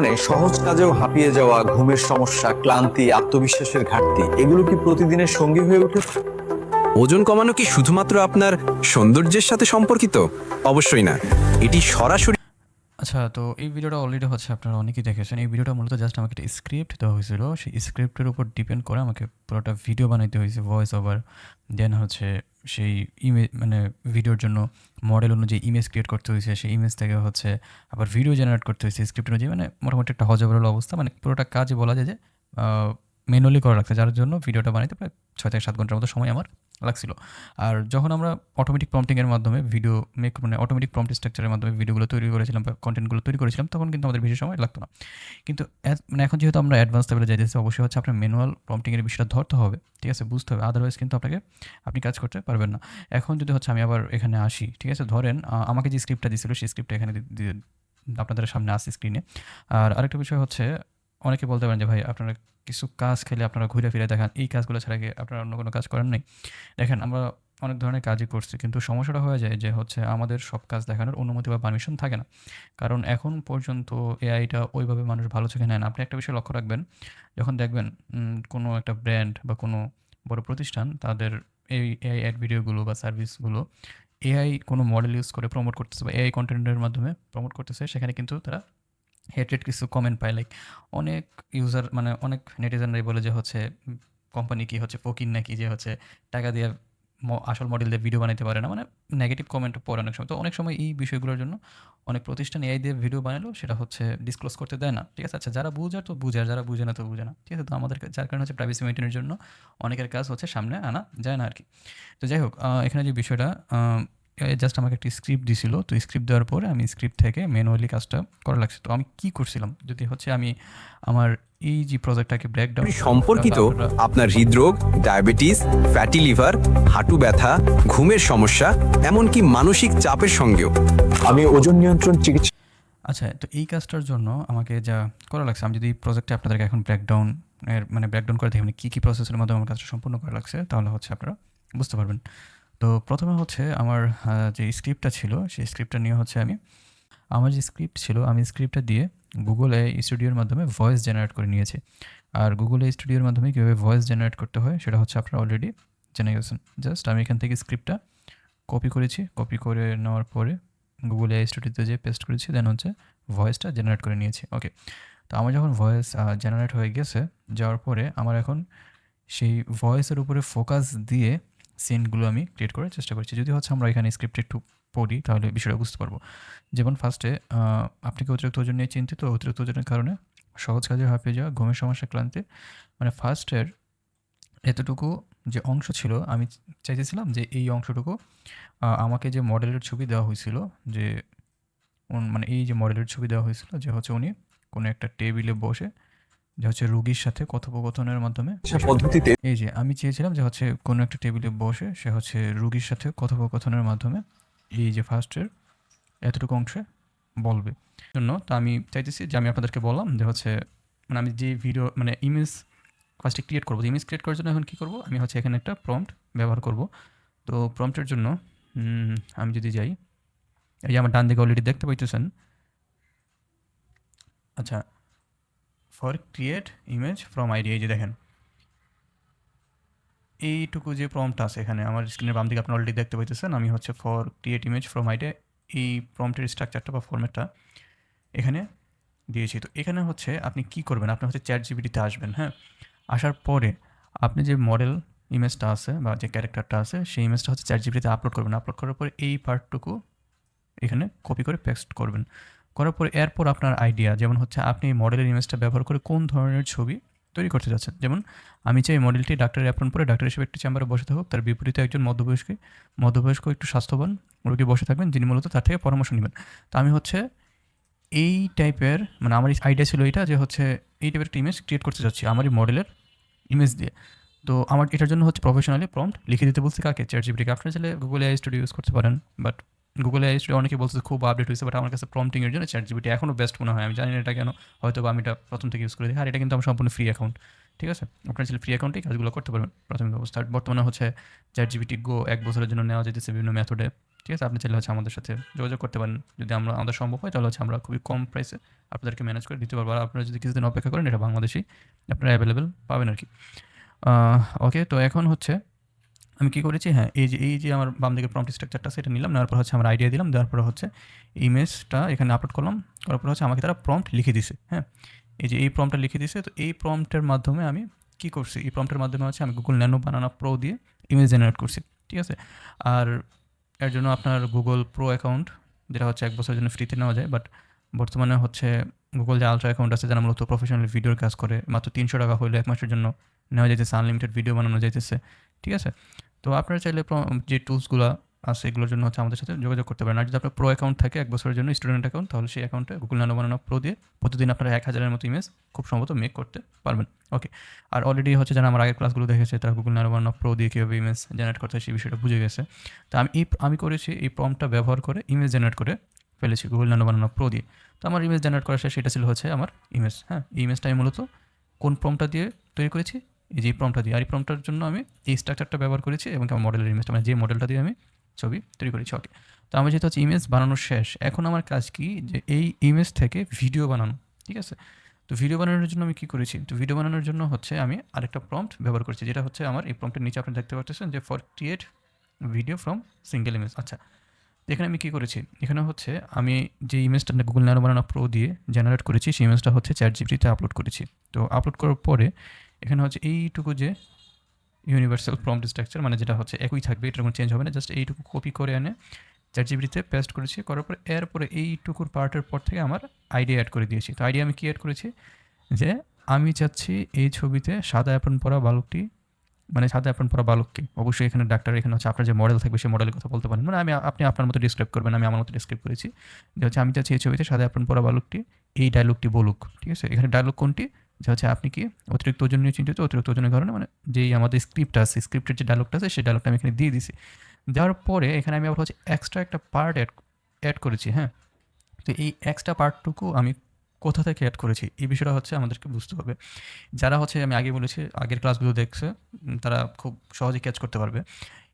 মানে সহজ কাজেও হাঁপিয়ে যাওয়া, ঘুমের সমস্যা, ক্লান্তি, আত্মবিশ্বাসের ঘাটতি এগুলো কি প্রতিদিনের সঙ্গী হয়ে ওঠে? ওজন কমানো কি শুধুমাত্র আপনার সৌন্দর্যের সাথে সম্পর্কিত? অবশ্যই না। এটি সরাসরি আচ্ছা, তো এই ভিডিওটা অলরেডি হচ্ছে আপনারা অনেকেই দেখেছেন। এই ভিডিওটা মূলত জাস্ট আমাকে একটা স্ক্রিপ্ট দেওয়া হয়েছিল। সেই স্ক্রিপ্টের উপর ডিপেন্ড করে আমাকে পুরোটা ভিডিও বানাইতে হয়েছে, ভয়েস ওভার। দেন হচ্ছে সেই মানে ভিডিওর জন্য মডেল অনুযায়ী ইমেজ ক্রিয়েট করতে হয়েছে। সেই ইমেজ থেকে হচ্ছে আবার ভিডিও জেনারেট করতে হয়েছে স্ক্রিপ্ট অনুযায়ী। মানে মোটামুটি একটা হযবরল অবস্থা। মানে পুরোটা কাজই বলা যায় যে ম্যানুয়ালি করা লাগছে। যার জন্য ভিডিওটা বানাইতে প্রায় ৬ থেকে ৭ ঘন্টার মতো সময় আমার লাগছিল। আর যখন আমরা অটোমেটিক প্রম্পটিংয়ের মাধ্যমে ভিডিও মানে অটোমেটিক প্রম্পট স্ট্রাকচারের মাধ্যমে ভিডিওগুলো তৈরি করেছিলাম বা কনটেন্টগুলো তৈরি করেছিলাম, তখন কিন্তু আমাদের বেশি সময় লাগতো না। কিন্তু মানে এখন যেহেতু আমরা অ্যাডভান্স লেভেলে যাইতেছি, অবশ্যই হচ্ছে আপনার ম্যানুয়াল প্রম্পটিংয়ের বিষয়টা ধরতে হবে। ঠিক আছে? বুঝতে হবে। আদারওয়াইজ কিন্তু আপনি কাজ করতে পারবেন না। এখন যদি হচ্ছে আমি আবার এখানে আসি, ঠিক আছে? ধরেন আমাকে যে স্ক্রিপ্টটা দিছিল সেই স্ক্রিপ্টটা এখানে আপনাদের সামনে আছে স্ক্রিনে। আর আরেকটা বিষয় হচ্ছে, অনেকে বলতে পারেন যে ভাই আপনারা কিছু কাজ খেলে আপনারা ঘুরে ফিরে দেখান। এই কাজগুলো ছাড়া কি আপনারা অন্য কোনো কাজ করেন নাই? দেখেন, আমরা অনেক ধরনের কাজই করছি। কিন্তু সমস্যাটা হয়ে যায় যে হচ্ছে আমাদের সব কাজ দেখানোর অনুমতি বা পারমিশন থাকে না। কারণ এখন পর্যন্ত এআইটা ওইভাবে মানুষ ভালো চোখে নেয় না। আপনি একটা বিষয় লক্ষ্য রাখবেন, যখন দেখবেন কোনো একটা ব্র্যান্ড বা কোনো বড় প্রতিষ্ঠান তাদের এই এআই অ্যাড ভিডিওগুলো বা সার্ভিসগুলো এআই কোনো মডেল ইউজ করে প্রমোট করতেছে বা এআই কনটেন্টের মাধ্যমে প্রমোট করতেছে, সেখানে কিন্তু তারা হেটেড কিছু কমেন্ট পায়। লাইক অনেক ইউজার মানে অনেক নেটিজেনরাই বলে যে হচ্ছে কোম্পানি কি হচ্ছে ফকির নাকি, যে হচ্ছে টাকা দিয়ে আসল মডেল দিয়ে ভিডিও বানাইতে পারে না। মানে নেগেটিভ কমেন্ট পড়ে অনেক সময়। তো অনেক সময় এই বিষয়গুলোর জন্য অনেক প্রতিষ্ঠান এআই দিয়ে ভিডিও বানালেও সেটা হচ্ছে ডিসক্লোজ করতে দেয় না। ঠিক আছে? আচ্ছা, যারা বুঝে তো বুঝে, আর যারা বুঝে না তো বুঝে না। ঠিক আছে? তো আমাদের যার কারণে হচ্ছে প্রাইভেসি মেইনটেইনের জন্য অনেকের কাজ হচ্ছে সামনে আনা যায় না আরকি। তো যাই হোক, এখানে যে বিষয়টা জাস্ট আমাকে একটি স্ক্রিপ্ট দিছিল। তো স্ক্রিপ্ট দেওয়ার পরে আমি স্ক্রিপ্ট থেকে ম্যানুয়ালি কাজটা করা লাগছে। তো আমি কি করছিলাম? যদি হচ্ছে আমি আমার এই যে প্রজেক্টটাকে ব্রেকডাউন করি, তাহলে সম্পর্কিত আপনারা আপনার হৃদরোগ, ডায়াবেটিস, ফ্যাটি লিভার, হাঁটু ব্যথা, ঘুমের সমস্যা, এমনকি মানসিক চাপের সঙ্গেও। আমি ওজন নিয়ন্ত্রণ চিকিৎসা আচ্ছা, তো এই কাজটার জন্য আমাকে যা করা লাগছে, আমি যদি প্রজেক্টে আপনাদেরকে এখন ব্রেকডাউন করে দেখি মানে কী প্রসেসের মাধ্যমে আমার কাজটা সম্পূর্ণ করা লাগছে, তাহলে হচ্ছে আপনারা বুঝতে পারবেন। তো প্রথমে হচ্ছে আমার যে স্ক্রিপ্টটা ছিল, সেই স্ক্রিপ্টটা নিয়ে হচ্ছে আমার যে স্ক্রিপ্ট ছিল, আমি স্ক্রিপ্টটা দিয়ে গুগল এআই স্টুডিওর মাধ্যমে ভয়েস জেনারেট করে নিয়েছি। আর গুগল এআই স্টুডিওর মাধ্যমে কীভাবে ভয়েস জেনারেট করতে হয় সেটা হচ্ছে আপনারা অলরেডি জেনে গেছেন। জাস্ট আমি এখান থেকে স্ক্রিপ্টটা কপি করেছি। কপি করে নেওয়ার পরে গুগল এআই স্টুডিওতে যেয়ে পেস্ট করেছি। দেন হচ্ছে ভয়েসটা জেনারেট করে নিয়েছি। ওকে। তো আমার যখন ভয়েস জেনারেট হয়ে গেছে, যাওয়ার পরে আমার এখন সেই ভয়েসের উপরে ফোকাস দিয়ে সিনগুলো আমি ক্রিয়েট করার চেষ্টা করছি। যদি হচ্ছে আমরা এখানে স্ক্রিপ্টে একটু পড়ি, তাহলে বিষয়টা বুঝতে পারবো। যেমন ফার্স্টে আপনি কি অতিরিক্ত ওজন নিয়ে চিন্তিত? অতিরিক্ত ওজনের কারণে সহজ কাজে হাঁপিয়ে যাওয়া, ঘুমের সমস্যা, ক্লান্তি। মানে ফার্স্টের এতটুকু যে অংশ ছিল, আমি চাইতেছিলাম যে এই অংশটুকু আমাকে যে মডেলের ছবি দেওয়া হয়েছিল, যে মানে এই যে মডেলের ছবি দেওয়া হয়েছিল যে হচ্ছে উনি কোনো একটা টেবিলে বসে যে হচ্ছে রুগীর সাথে কথোপকথনের মাধ্যমে বিষয়টা, পদ্ধতিতে এই যে আমি চেয়েছিলাম যে হচ্ছে কোনো একটা টেবিলে বসে সে হচ্ছে রুগীর সাথে কথোপকথনের মাধ্যমে এই যে ফার্স্টের এতটুকু অংশে বলবে জন্য। তো আমি চাইতেছি যে আমি আপনাদেরকে বললাম যে হচ্ছে মানে আমি যে ভিডিও মানে ইমেজ ফার্স্টে ক্রিয়েট করবো। ইমেজ ক্রিয়েট করার জন্য এখন কী করবো, আমি হচ্ছে এখানে একটা প্রম্পট ব্যবহার করব। তো প্রম্পটের জন্য আমি যদি যাই, এই যে আমার ডান দিকে অলরেডি দেখতে পাইতেছেন। আচ্ছা, for create image from ID, এই যে দেখেন এইটুকু যে প্রম্পট আছে এখানে আমার স্ক্রিনের বাম দিকে আপনারা অলরেডি দেখতে পাইতেছেন। আমি হচ্ছে for create image from ID এই প্রম্পটের স্ট্রাকচারটা বা ফরম্যাটটা এখানে দিয়েছি। তো এখানে হচ্ছে আপনি কি করবেন, আপনি হচ্ছে চ্যাট জিপিটিতে আসবেন। হ্যাঁ, আসার পরে আপনি যে মডেল ইমেজটা আছে বা যে ক্যারেক্টারটা আছে সেই ইমেজটা হচ্ছে চ্যাট জিপিটিতে আপলোড করবেন। আপলোড করার পরে এই পার্টটুকু এখানে কপি করে পেস্ট করবেন। করার পরে এরপর আপনার আইডিয়া, যেমন হচ্ছে আপনি এই মডেলের ইমেজটা ব্যবহার করে কোন ধরনের ছবি তৈরি করতে যাচ্ছেন। যেমন আমি চাই মডেলটি ডাক্তারের অ্যাপ্রন পরে ডাক্তার হিসেবে একটি চেম্বারে বসে থাকুক, তার বিপরীতে একজন মধ্যবয়স্ক একটু স্বাস্থ্যবান রোগী বসে থাকবেন, যিনি মূলত তার থেকে পরামর্শ নেবেন। তো আমি হচ্ছে এই টাইপের মানে আমার আইডিয়া ছিল এটা, যে হচ্ছে এই টাইপের একটা ইমেজ ক্রিয়েট করতে চাচ্ছি আমার এই মডেলের ইমেজ দিয়ে। তো আমার এটার জন্য হচ্ছে প্রফেশনালি প্রম্পট লিখে দিতে বলছি কাকে, চ্যাট জিপিটিকে। আপনারা চাইলে গুগল এআই স্টুডিও ইউজ করতে পারেন, বাট গুগল এআই স্টুডিও অনেকে বলছে খুব আপডেট হয়েছে, বাট আমার কাছে প্রম্পটিংয়ের জন্য চ্যাট জিপিটি এখনও বেস্ট মনে হয়। আমি জানি না এটা কেন, হয়তো বা আমি এটা প্রথম থেকে ইউজ করে দিই। আর এটা কিন্তু আমার সম্পূর্ণ ফ্রি অ্যাকাউন্ট। ঠিক আছে? আপনারা চাইলে ফ্রি অ্যাকাউন্টেই কাজগুলো করতে পারবেন প্রাথমিক অবস্থা। বর্তমানে হচ্ছে চ্যাট জিপিটি গো 1 বছরের জন্য নেওয়া যেতেছে বিভিন্ন মেথডে। ঠিক আছে? আপনি চাইলে হচ্ছে আমাদের সাথে যোগাযোগ করতে পারেন। যদি আমাদের সম্ভব হয় তাহলে হচ্ছে আমরা খুবই কম প্রাইসে আপনাদেরকে ম্যানেজ করে দিতে পারবো। আর আপনারা যদি কিছুদিন অপেক্ষা করেন এটা বাংলাদেশেই আপনারা অ্যাভেলেবেল পাবেন আরকি। ওকে, তো এখন হচ্ছে আমি কি করেছি, হ্যাঁ, এই যে আমার বাম দিকে প্রম্পট স্ট্রাকচারটা আছে এটা নিলাম, নেওয়ার পর হচ্ছে আমার আইডিয়া দিলাম, দেওয়ার পরে হচ্ছে ইমেজটা এখানে আপলোড করলাম, করার পর হচ্ছে আমাকে তারা প্রম্পট লিখে দিছে, হ্যাঁ, এই যে এই প্রম্পটটা লিখে দিছে। তো এই প্রম্পটের মাধ্যমে আমি কি করছি, এই প্রম্পটের মাধ্যমে হচ্ছে আমি গুগল ন্যানো বানানা প্রো দিয়ে ইমেজ জেনারেট করছি, ঠিক আছে? আর এর জন্য আপনার গুগল প্রো অ্যাকাউন্ট, যেটা হচ্ছে 1 বছরের জন্য ফ্রিতে নেওয়া যায়, বাট বর্তমানে হচ্ছে গুগল যে আলট্রা অ্যাকাউন্ট আছে যারা মূলত প্রফেশনাল ভিডিওর কাজ করে, মাত্র 300 টাকা হলে 1 মাসের জন্য নেওয়া যাইতেছে, আনলিমিটেড ভিডিও বানানো যাইতেছে, ঠিক আছে? তো আপনারা চাইলে যে টুলসগুলো আছে এগুলোর জন্য হচ্ছে আমাদের সাথে যোগাযোগ করতে পারেন। আর যদি আপনার প্রো অ্যাকাউন্ট থাকে 1 বছরের জন্য স্টুডেন্ট অ্যাকাউন্ট, তাহলে সেই অ্যাকাউন্টে গুগল ন্যানো বানানো প্রো দিয়ে প্রতিদিন আপনারা 1000-এর মতো ইমেজ খুব সম্ভবত মেক করতে পারবেন। ওকে, আর অলরেডি হচ্ছে যারা আমার আগের ক্লাসগুলো দেখেছে তারা গুগল ন্যানো বানানো প্রো দিয়ে কীভাবে ইমেজ জেনারেট করতে হয় সেই বিষয়টা বুঝে গেছে। তো আমি করেছি এই প্রম্পটটা ব্যবহার করে ইমেজ জেনারেট করে ফেলেছি গুগল ন্যানো বানানো প্রো দিয়ে। তো আমার ইমেজ জেনারেট করা শেষ, সেটা ছিল হচ্ছে আমার ইমেজ, হ্যাঁ। এই ইমেজটা আমি মূলত কোন প্রম্পটটা দিয়ে তৈরি করেছি, এই যে প্রম্পটটা দিয়ে। আর এই প্রম্পটটার জন্য আমি এই স্ট্রাকচারটা ব্যবহার করেছি এবং আমার মডেলের ইমেজটা, মানে যে মডেলটা দিয়ে আমি ছবি তৈরি করেছি। ওকে, তো আমার যেহেতু হচ্ছে ইমেজ বানানো শেষ, এখন আমার কাজ কি, যে এই ইমেজ থেকে ভিডিও বানানো, ঠিক আছে? তো ভিডিও বানানোর জন্য আমি কী করেছি, তো ভিডিও বানানোর জন্য হচ্ছে আমি আরেকটা প্রম্পট ব্যবহার করেছি, যেটা হচ্ছে আমার এই প্রম্পটের নিচে আপনি দেখতে পাচ্ছেন যে for create video from single image. আচ্ছা, এখানে আমি কী করেছি, এখানে হচ্ছে আমি যে ইমেজটা গুগল ন্যানো বানানো প্রো দিয়ে জেনারেট করেছি সেই ইমেজটা হচ্ছে চ্যাটজিপিটিতে আপলোড করেছি। তো আপলোড করার পরে এখানে হচ্ছে এইটুকু যে ইউনিভার্সাল প্রম্পট স্ট্রাকচার, মানে যেটা হচ্ছে একই থাকবে, এটা কোনো চেঞ্জ হবে না, জাস্ট এইটুকু কপি করে এনে চ্যাটজিপিটিতে পেস্ট করেছি, করার পরে এরপরে এইটুকুর পার্টের পর থেকে আমার আইডিয়া অ্যাড করে দিয়েছি। তো আইডিয়া আমি কী অ্যাড করেছি, যে আমি চাচ্ছি এই ছবিতে সাদা অ্যাপ্রন পরা বালকটি, মানে সাদা অ্যাপ্রন পরা বালককে, অবশ্যই এখানে ডাক্তার, এখানে হচ্ছে আপনার যে মডেল থাকবে সেই মডেলের কথা বলতে পারেন, মানে আপনি আপনার মতো ডিসক্রাইব করবেন, আমি আমার মতো ডিসক্রাইব করেছি যে হচ্ছে আমি চাচ্ছি এই ছবিতে সাদা অ্যাপ্রন পরা বালকটি এই ডায়লগটি বলুক, ঠিক আছে? এখানে ডায়লগ কোনটি, যে হচ্ছে আপনি কি অতিরিক্ত ওজন নিয়ে চিন্তিত, অতিরিক্ত ওজনের কারণে, মানে যেই আমাদের স্ক্রিপ্ট আছে, স্ক্রিপ্টের যে ডায়লগটা আছে সেই ডায়লগটা আমি এখানে দিয়ে দিছি। দেওয়ার পরে এখানে আমি আবার হচ্ছে এক্সট্রা একটা পার্ট অ্যাড করেছি, হ্যাঁ। তো এই এক্সট্রা পার্টটুকু আমি কোথা থেকে অ্যাড করেছি এই বিষয়টা হচ্ছে আমাদেরকে বুঝতে হবে। যারা হচ্ছে আমি আগে বলেছি আগের ক্লাসগুলো দেখছে তারা খুব সহজে ক্যাচ করতে পারবে।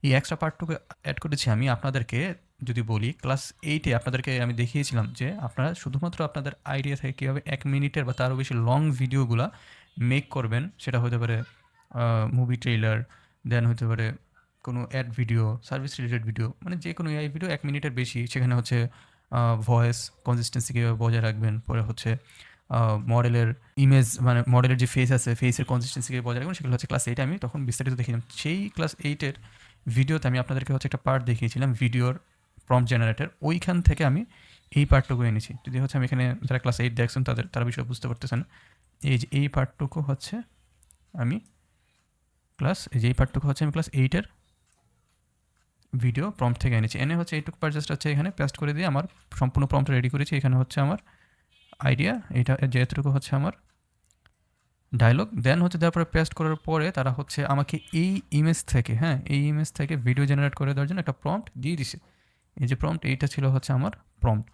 এই এক্সট্রা পার্টটুকু অ্যাড করেছি আমি আপনাদেরকে, যদি বলি ক্লাস 8-এ আপনাদেরকে আমি দেখিয়েছিলাম যে আপনারা শুধুমাত্র আপনাদের আইডিয়া থেকে কীভাবে 1 মিনিটের বা তারও বেশি লং ভিডিওগুলা মেক করবেন। সেটা হতে পারে মুভি ট্রেইলার, দেন হতে পারে কোনো ad video, service related video, মানে যে কোনো এআই ভিডিও 1 মিনিটের বেশি, সেখানে হচ্ছে ভয়েস কনসিস্টেন্সি কীভাবে বজায় রাখবেন, পরে হচ্ছে মডেলের ইমেজ, মানে মডেলের যে ফেস আছে ফেসের কনসিস্টেন্সিকে বজায় রাখবেন, সেগুলো হচ্ছে ক্লাস 8 আমি তখন বিস্তারিত দেখিয়েছিলাম। সেই ক্লাস 8-এর ভিডিওতে আমি আপনাদেরকে হচ্ছে একটা পার্ট দেখিয়েছিলাম ভিডিওর প্রম্পট জেনারেটর, ওইখান থেকে আমি এই পার্টটুকু এনেছি। যদি হচ্ছে আমি এখানে যারা ক্লাস 8 দেখছেন তারা বিষয় বুঝতে পারতেছেন, এই পার্টটুকু হচ্ছে আমি ক্লাস 8-এর ভিডিও প্রম্পট থেকে এনেছি, এনে হচ্ছে এইটুকু পার্ট জাস্ট হচ্ছে এখানে পেস্ট করে দিয়ে আমার সম্পূর্ণ প্রম্পট রেডি করেছি। এখানে হচ্ছে আমার আইডিয়া, এইটা যেহেতু হচ্ছে আমার ডায়লগ, দেন হচ্ছে তারপরে পেস্ট করার পরে তারা হচ্ছে আমাকে এই ইমেজ থেকে, হ্যাঁ, এই ইমেজ থেকে ভিডিও জেনারেট করে দেওয়ার জন্য একটা প্রম্পট দিয়ে দিছে। এই যে প্রম্পট, এইটা ছিল হচ্ছে আমার প্রম্পট।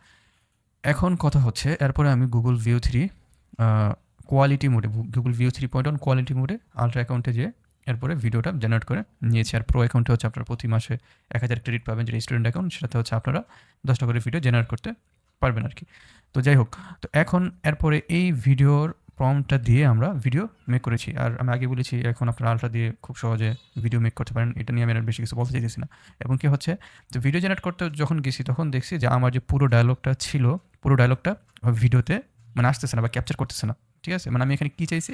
এখন কথা হচ্ছে এরপরে আমি গুগল ভিউ 3 কোয়ালিটি মোডে, গুগল ভিউ 3.1 কোয়ালিটি মোডে আলট্রা অ্যাকাউন্টে যে এরপরে ভিডিওটা জেনারেট করে নিয়েছি। আর প্রো অ্যাকাউন্টে হচ্ছে আপনারা প্রতি মাসে 1000 ক্রেডিট পাবেন, যেটা স্টুডেন্ট অ্যাকাউন্ট, সেটাতে হচ্ছে আপনারা 10টা করে ভিডিও জেনারেট করতে পারবেন আর কি। তো যাই হোক, তো এখন এরপরে এই ভিডিওর প্রম্পটটা দিয়ে আমরা ভিডিও মেক করেছি। আর আমি আগে বলেছি এখন আপনারা আলট্রা দিয়ে খুব সহজে ভিডিও মেক করতে পারেন, এটা নিয়ে আমি আর বেশি কিছু বলতে চাইতেছি না। এবং কি হচ্ছে, তো ভিডিও জেনারেট করতে যখন গেছি তখন দেখছি যে আমার যে পুরো ডায়লগটা ছিল, পুরো ডায়লগটা ভিডিওতে মানে আসতেছে না বা ক্যাপচার করতেছে না, ঠিক আছে? মানে আমি এখানে কী চাইছি,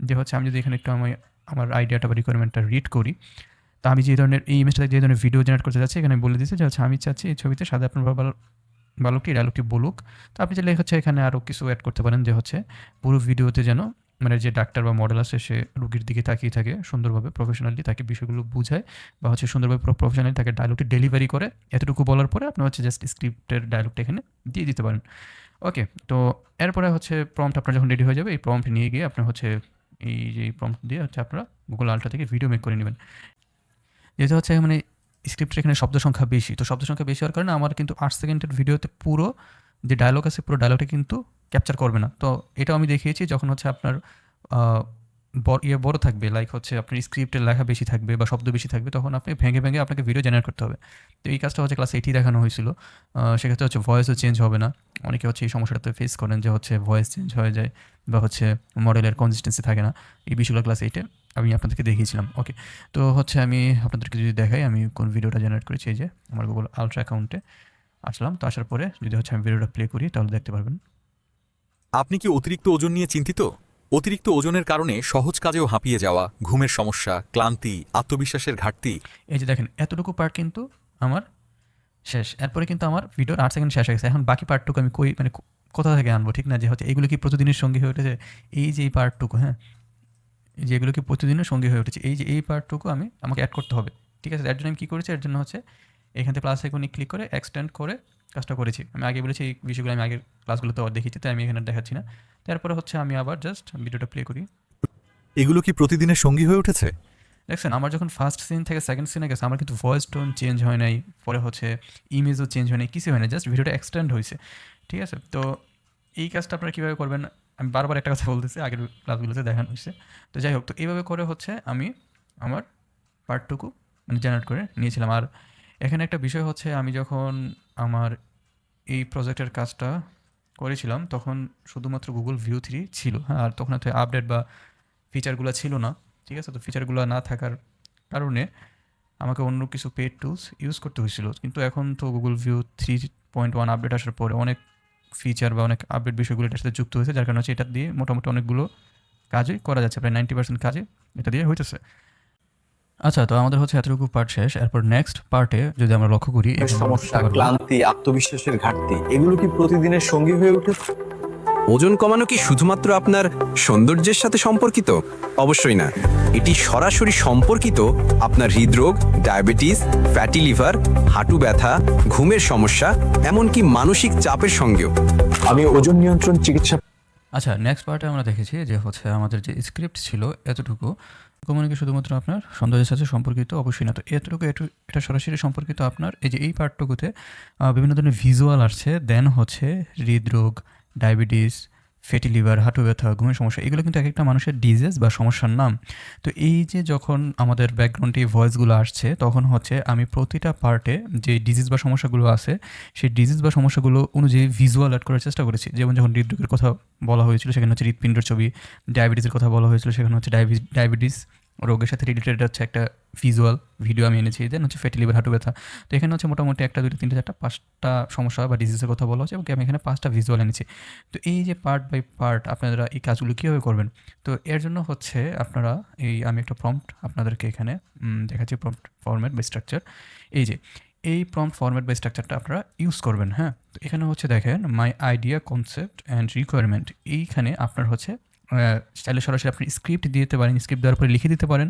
যে হচ্ছে আমি যদি এখানে একটু আমার আইডিয়াটা বা রিকোয়ারমেন্টটা রিড করি, তো আমি যে ধরনের এই ইমেজটা যে ধরনের ভিডিও জেনারেট করতে যাচ্ছি এখানে বলে দিচ্ছি যে হচ্ছে আমি চাচ্ছি এই ছবিতে সাদা আপনার বালকটি ডায়লগটি বলুক। তো আপনি চাইলে হচ্ছে এখানে আরও কিছু অ্যাড করতে পারেন, যে হচ্ছে পুরো ভিডিওতে যেন মানে যে ডাক্তার বা মডেল আছে সে রুগীর দিকে তাকিয়ে থাকে, সুন্দরভাবে প্রফেশনালি তাকে বিষয়গুলো বুঝায় বা হচ্ছে সুন্দরভাবে প্রফেশনালি তাকে ডায়লগটি ডেলিভারি করে। এতটুকু বলার পরে আপনি হচ্ছে জাস্ট স্ক্রিপ্টের ডায়লগটা এখানে দিয়ে দিতে পারেন। ওকে, তো এরপরে হচ্ছে প্রম্পট আপনার যখন রেডি হয়ে যাবে, এই প্রম্পট নিয়ে গিয়ে আপনি হচ্ছে এই যে প্রম্পট দিয়ে হচ্ছে আপনারা গুগল আলট্রা থেকে ভিডিও মেক করে নেবেন। যেহেতু হচ্ছে মানে স্ক্রিপ্টের এখানে শব্দ সংখ্যা বেশি, তো শব্দ সংখ্যা বেশি হওয়ার কারণে আমার কিন্তু 8 সেকেন্ডের ভিডিওতে পুরো যে ডায়লগ আছে পুরো ডায়লগটা কিন্তু ক্যাপচার করবে না। তো এটাও আমি দেখিয়েছি যখন হচ্ছে আপনার বড় থাকবে, লাইক হচ্ছে আপনার স্ক্রিপ্টের লেখা বেশি থাকবে বা শব্দ বেশি থাকবে, তখন আপনি ভেঙে ভেঙে আপনাকে ভিডিও জেনারেট করতে হবে। তো এই কাজটা হচ্ছে ক্লাস 8 দেখানো হয়েছিল। সেক্ষেত্রে হচ্ছে ভয়েসও চেঞ্জ হবে না। অনেকে হচ্ছে এই সমস্যাটাতে ফেস করেন যে হচ্ছে ভয়েস চেঞ্জ হয়ে যায় বা হচ্ছে মডেলের কনসিস্টেন্সি থাকে না। এই বিষয়গুলো ক্লাস 8 আমি আপনাদেরকে দেখিয়েছিলাম। ওকে, তো হচ্ছে আমি আপনাদেরকে যদি দেখাই আমি কোন ভিডিওটা জেনারেট করেছি, এই যে আমার গুগল আলট্রা অ্যাকাউন্টে আসলাম। তো আসার পরে যদি হচ্ছে আমি ভিডিওটা প্লে করি তাহলে দেখতে পারবেন। আপনি কি অতিরিক্ত ওজন নিয়ে চিন্তিত? অতিরিক্ত ওজনের কারণে সহজ কাজেও হাঁপিয়ে যাওয়া, ঘুমের সমস্যা, ক্লান্তি, আত্মবিশ্বাসের ঘাটতি। এই যে দেখেন এতটুকু পার্ট কিন্তু আমার শেষ। এরপরে কিন্তু আমার ভিডিওর 8 সেকেন্ড শেষ হয়ে গেছে। এখন বাকি পার্টটুকু আমি কোথা থেকে আনবো, ঠিক না? যে হচ্ছে এগুলো কি প্রতিদিনের সঙ্গী হয়ে উঠেছে? এই যে এই পার্টটুকু, হ্যাঁ, এই যে এগুলো কি প্রতিদিনের সঙ্গী হয়ে উঠেছে? এই যে এই পার্টটুকু আমাকে অ্যাড করতে হবে, ঠিক আছে? এর জন্য আমি কী করেছি, এর জন্য হচ্ছে এখান থেকে প্লাস আইকনে ক্লিক করে এক্সটেন্ড করে কাজটা করেছি। আমি আগে বলেছি এই বিষয়গুলো আমি আগের ক্লাসগুলোতে দেখিয়েছি, তাই আমি এখানে দেখাচ্ছি না। তারপরে হচ্ছে আমি আবার জাস্ট ভিডিওটা প্লে করি। এগুলো কি প্রতিদিনের সঙ্গী হয়ে উঠেছে? দেখছেন আমার যখন ফার্স্ট সিন থেকে সেকেন্ড সিনে গেছে আমার কিন্তু ভয়েস টোন চেঞ্জ হয় নাই, পরে হচ্ছে ইমেজও চেঞ্জ হয় নাই, কিছু হয় না, জাস্ট ভিডিওটা এক্সটেন্ড হয়েছে, ঠিক আছে? তো এই কাজটা আপনারা কীভাবে করবেন, আমি বারবার একটা কথা বলতেছি, আগের ক্লাসগুলোতে দেখানো হয়েছে। তো যাই হোক, তো এইভাবে করে হচ্ছে আমি আমার পার্টটুকু জেনারেট করে নিয়েছিলাম। আর এখানে একটা বিষয় হচ্ছে আমি যখন আমার এই প্রজেক্টের কাজটা করেছিলাম তখন শুধুমাত্র গুগল ভিউ 3 ছিল, হ্যাঁ, আর তখন হয়তো আপডেট বা ফিচারগুলো ছিল না, ঠিক আছে? তো ফিচারগুলো না থাকার কারণে আমাকে অন্য কিছু পেড টুলস ইউজ করতে হয়েছিল। কিন্তু এখন তো গুগল ভিউ 3.1 আপডেট আসার পরে অনেক ফিচার বা অনেক আপডেট বিষয়গুলো এটার সাথে যুক্ত হয়েছে, যার কারণে হচ্ছে এটা দিয়ে মোটামুটি অনেকগুলো কাজই করা যাচ্ছে, প্রায় 90% কাজে এটা দিয়ে হইতেছে। আচ্ছা, তো আমাদের হচ্ছে এতটুকু পার্ট শেষ। এরপর নেক্সট পার্টে যদি আমরা লক্ষ্য করি, ঘুমের সমস্যা, ক্লান্তি, আত্মবিশ্বাসের ঘাটতি এগুলো কি প্রতিদিনের সঙ্গী হয়ে উঠেছে? ওজন কমানো কি শুধুমাত্র আপনার সৌন্দর্যের সাথে সম্পর্কিত? অবশ্যই না। এটি সরাসরি সম্পর্কিত আপনার হৃদরোগ, ডায়াবেটিস, ফ্যাটি লিভার, হাঁটু ব্যথা, ঘুমের সমস্যা, এমনকি মানসিক চাপের সঙ্গেও। আমি ওজন নিয়ন্ত্রণ চিকিৎসা আচ্ছা, নেক্সট পার্টে আমরা দেখেছি যে হচ্ছে আমাদের যে স্ক্রিপ্ট ছিল এতটুকু কমিউনিকে শুধুমাত্র আপনার সৌন্দর্যের সাথে সম্পর্কিত, অবশ্যই না। তো এটা সরাসরি সম্পর্কিত আপনার এই যে এই পার্টটুকুতে বিভিন্ন ধরনের ভিজুয়াল আসছে, দেন হচ্ছে হৃদরোগ, ডায়াবেটিস, ফ্যাটি লিভার, হাঁটু ব্যথা, ঘুমের সমস্যা, এগুলো কিন্তু এক একটা মানুষের ডিজিজ বা সমস্যার নাম। তো এই যে যখন আমাদের ব্যাকগ্রাউন্ডে এই ভয়েসগুলো আসছে তখন হচ্ছে আমি প্রতিটা পার্টে যে ডিজিজ বা সমস্যাগুলো আছে সেই ডিজিজ বা সমস্যাগুলো অনুযায়ী ভিজুয়াল অ্যাড করার চেষ্টা করেছি। যেমন যখন হৃদরোগের কথা বলা হয়েছিল সেখানে হচ্ছে হৃৎপিণ্ডের ছবি, ডায়াবেটিসের কথা বলা হয়েছিল সেখানে হচ্ছে ডায়াবেটিস রোগের সাথে রিলেটেড হচ্ছে একটা ভিজুয়াল ভিডিও আমি এনেছি। দেন হচ্ছে ফ্যাটি লিভার, হাঁটু ব্যথা। তো এখানে হচ্ছে মোটামুটি 1 2 3 4 5টা সমস্যা বা ডিজিজের কথা বলা হচ্ছে এবং আমি এখানে 5টা ভিজুয়াল এনেছি। তো এই যে পার্ট বাই পার্ট আপনারা এই কাজগুলো কীভাবে করবেন, তো এর জন্য হচ্ছে আপনারা আমি একটা প্রম্পট আপনাদেরকে এখানে দেখাচ্ছি, প্রম্পট ফরম্যাট বা স্ট্রাকচার। এই যে এই প্রম্পট ফরম্যাট বা স্ট্রাকচারটা আপনারা ইউজ করবেন, হ্যাঁ। তো এখানে হচ্ছে দেখেন মাই আইডিয়া, কনসেপ্ট অ্যান্ড রিকোয়ারমেন্ট। এইখানে আপনার হচ্ছে চাইলে সরাসরি আপনি স্ক্রিপ্ট দিতে পারেন, স্ক্রিপ্ট দেওয়ার পরে লিখে দিতে পারেন,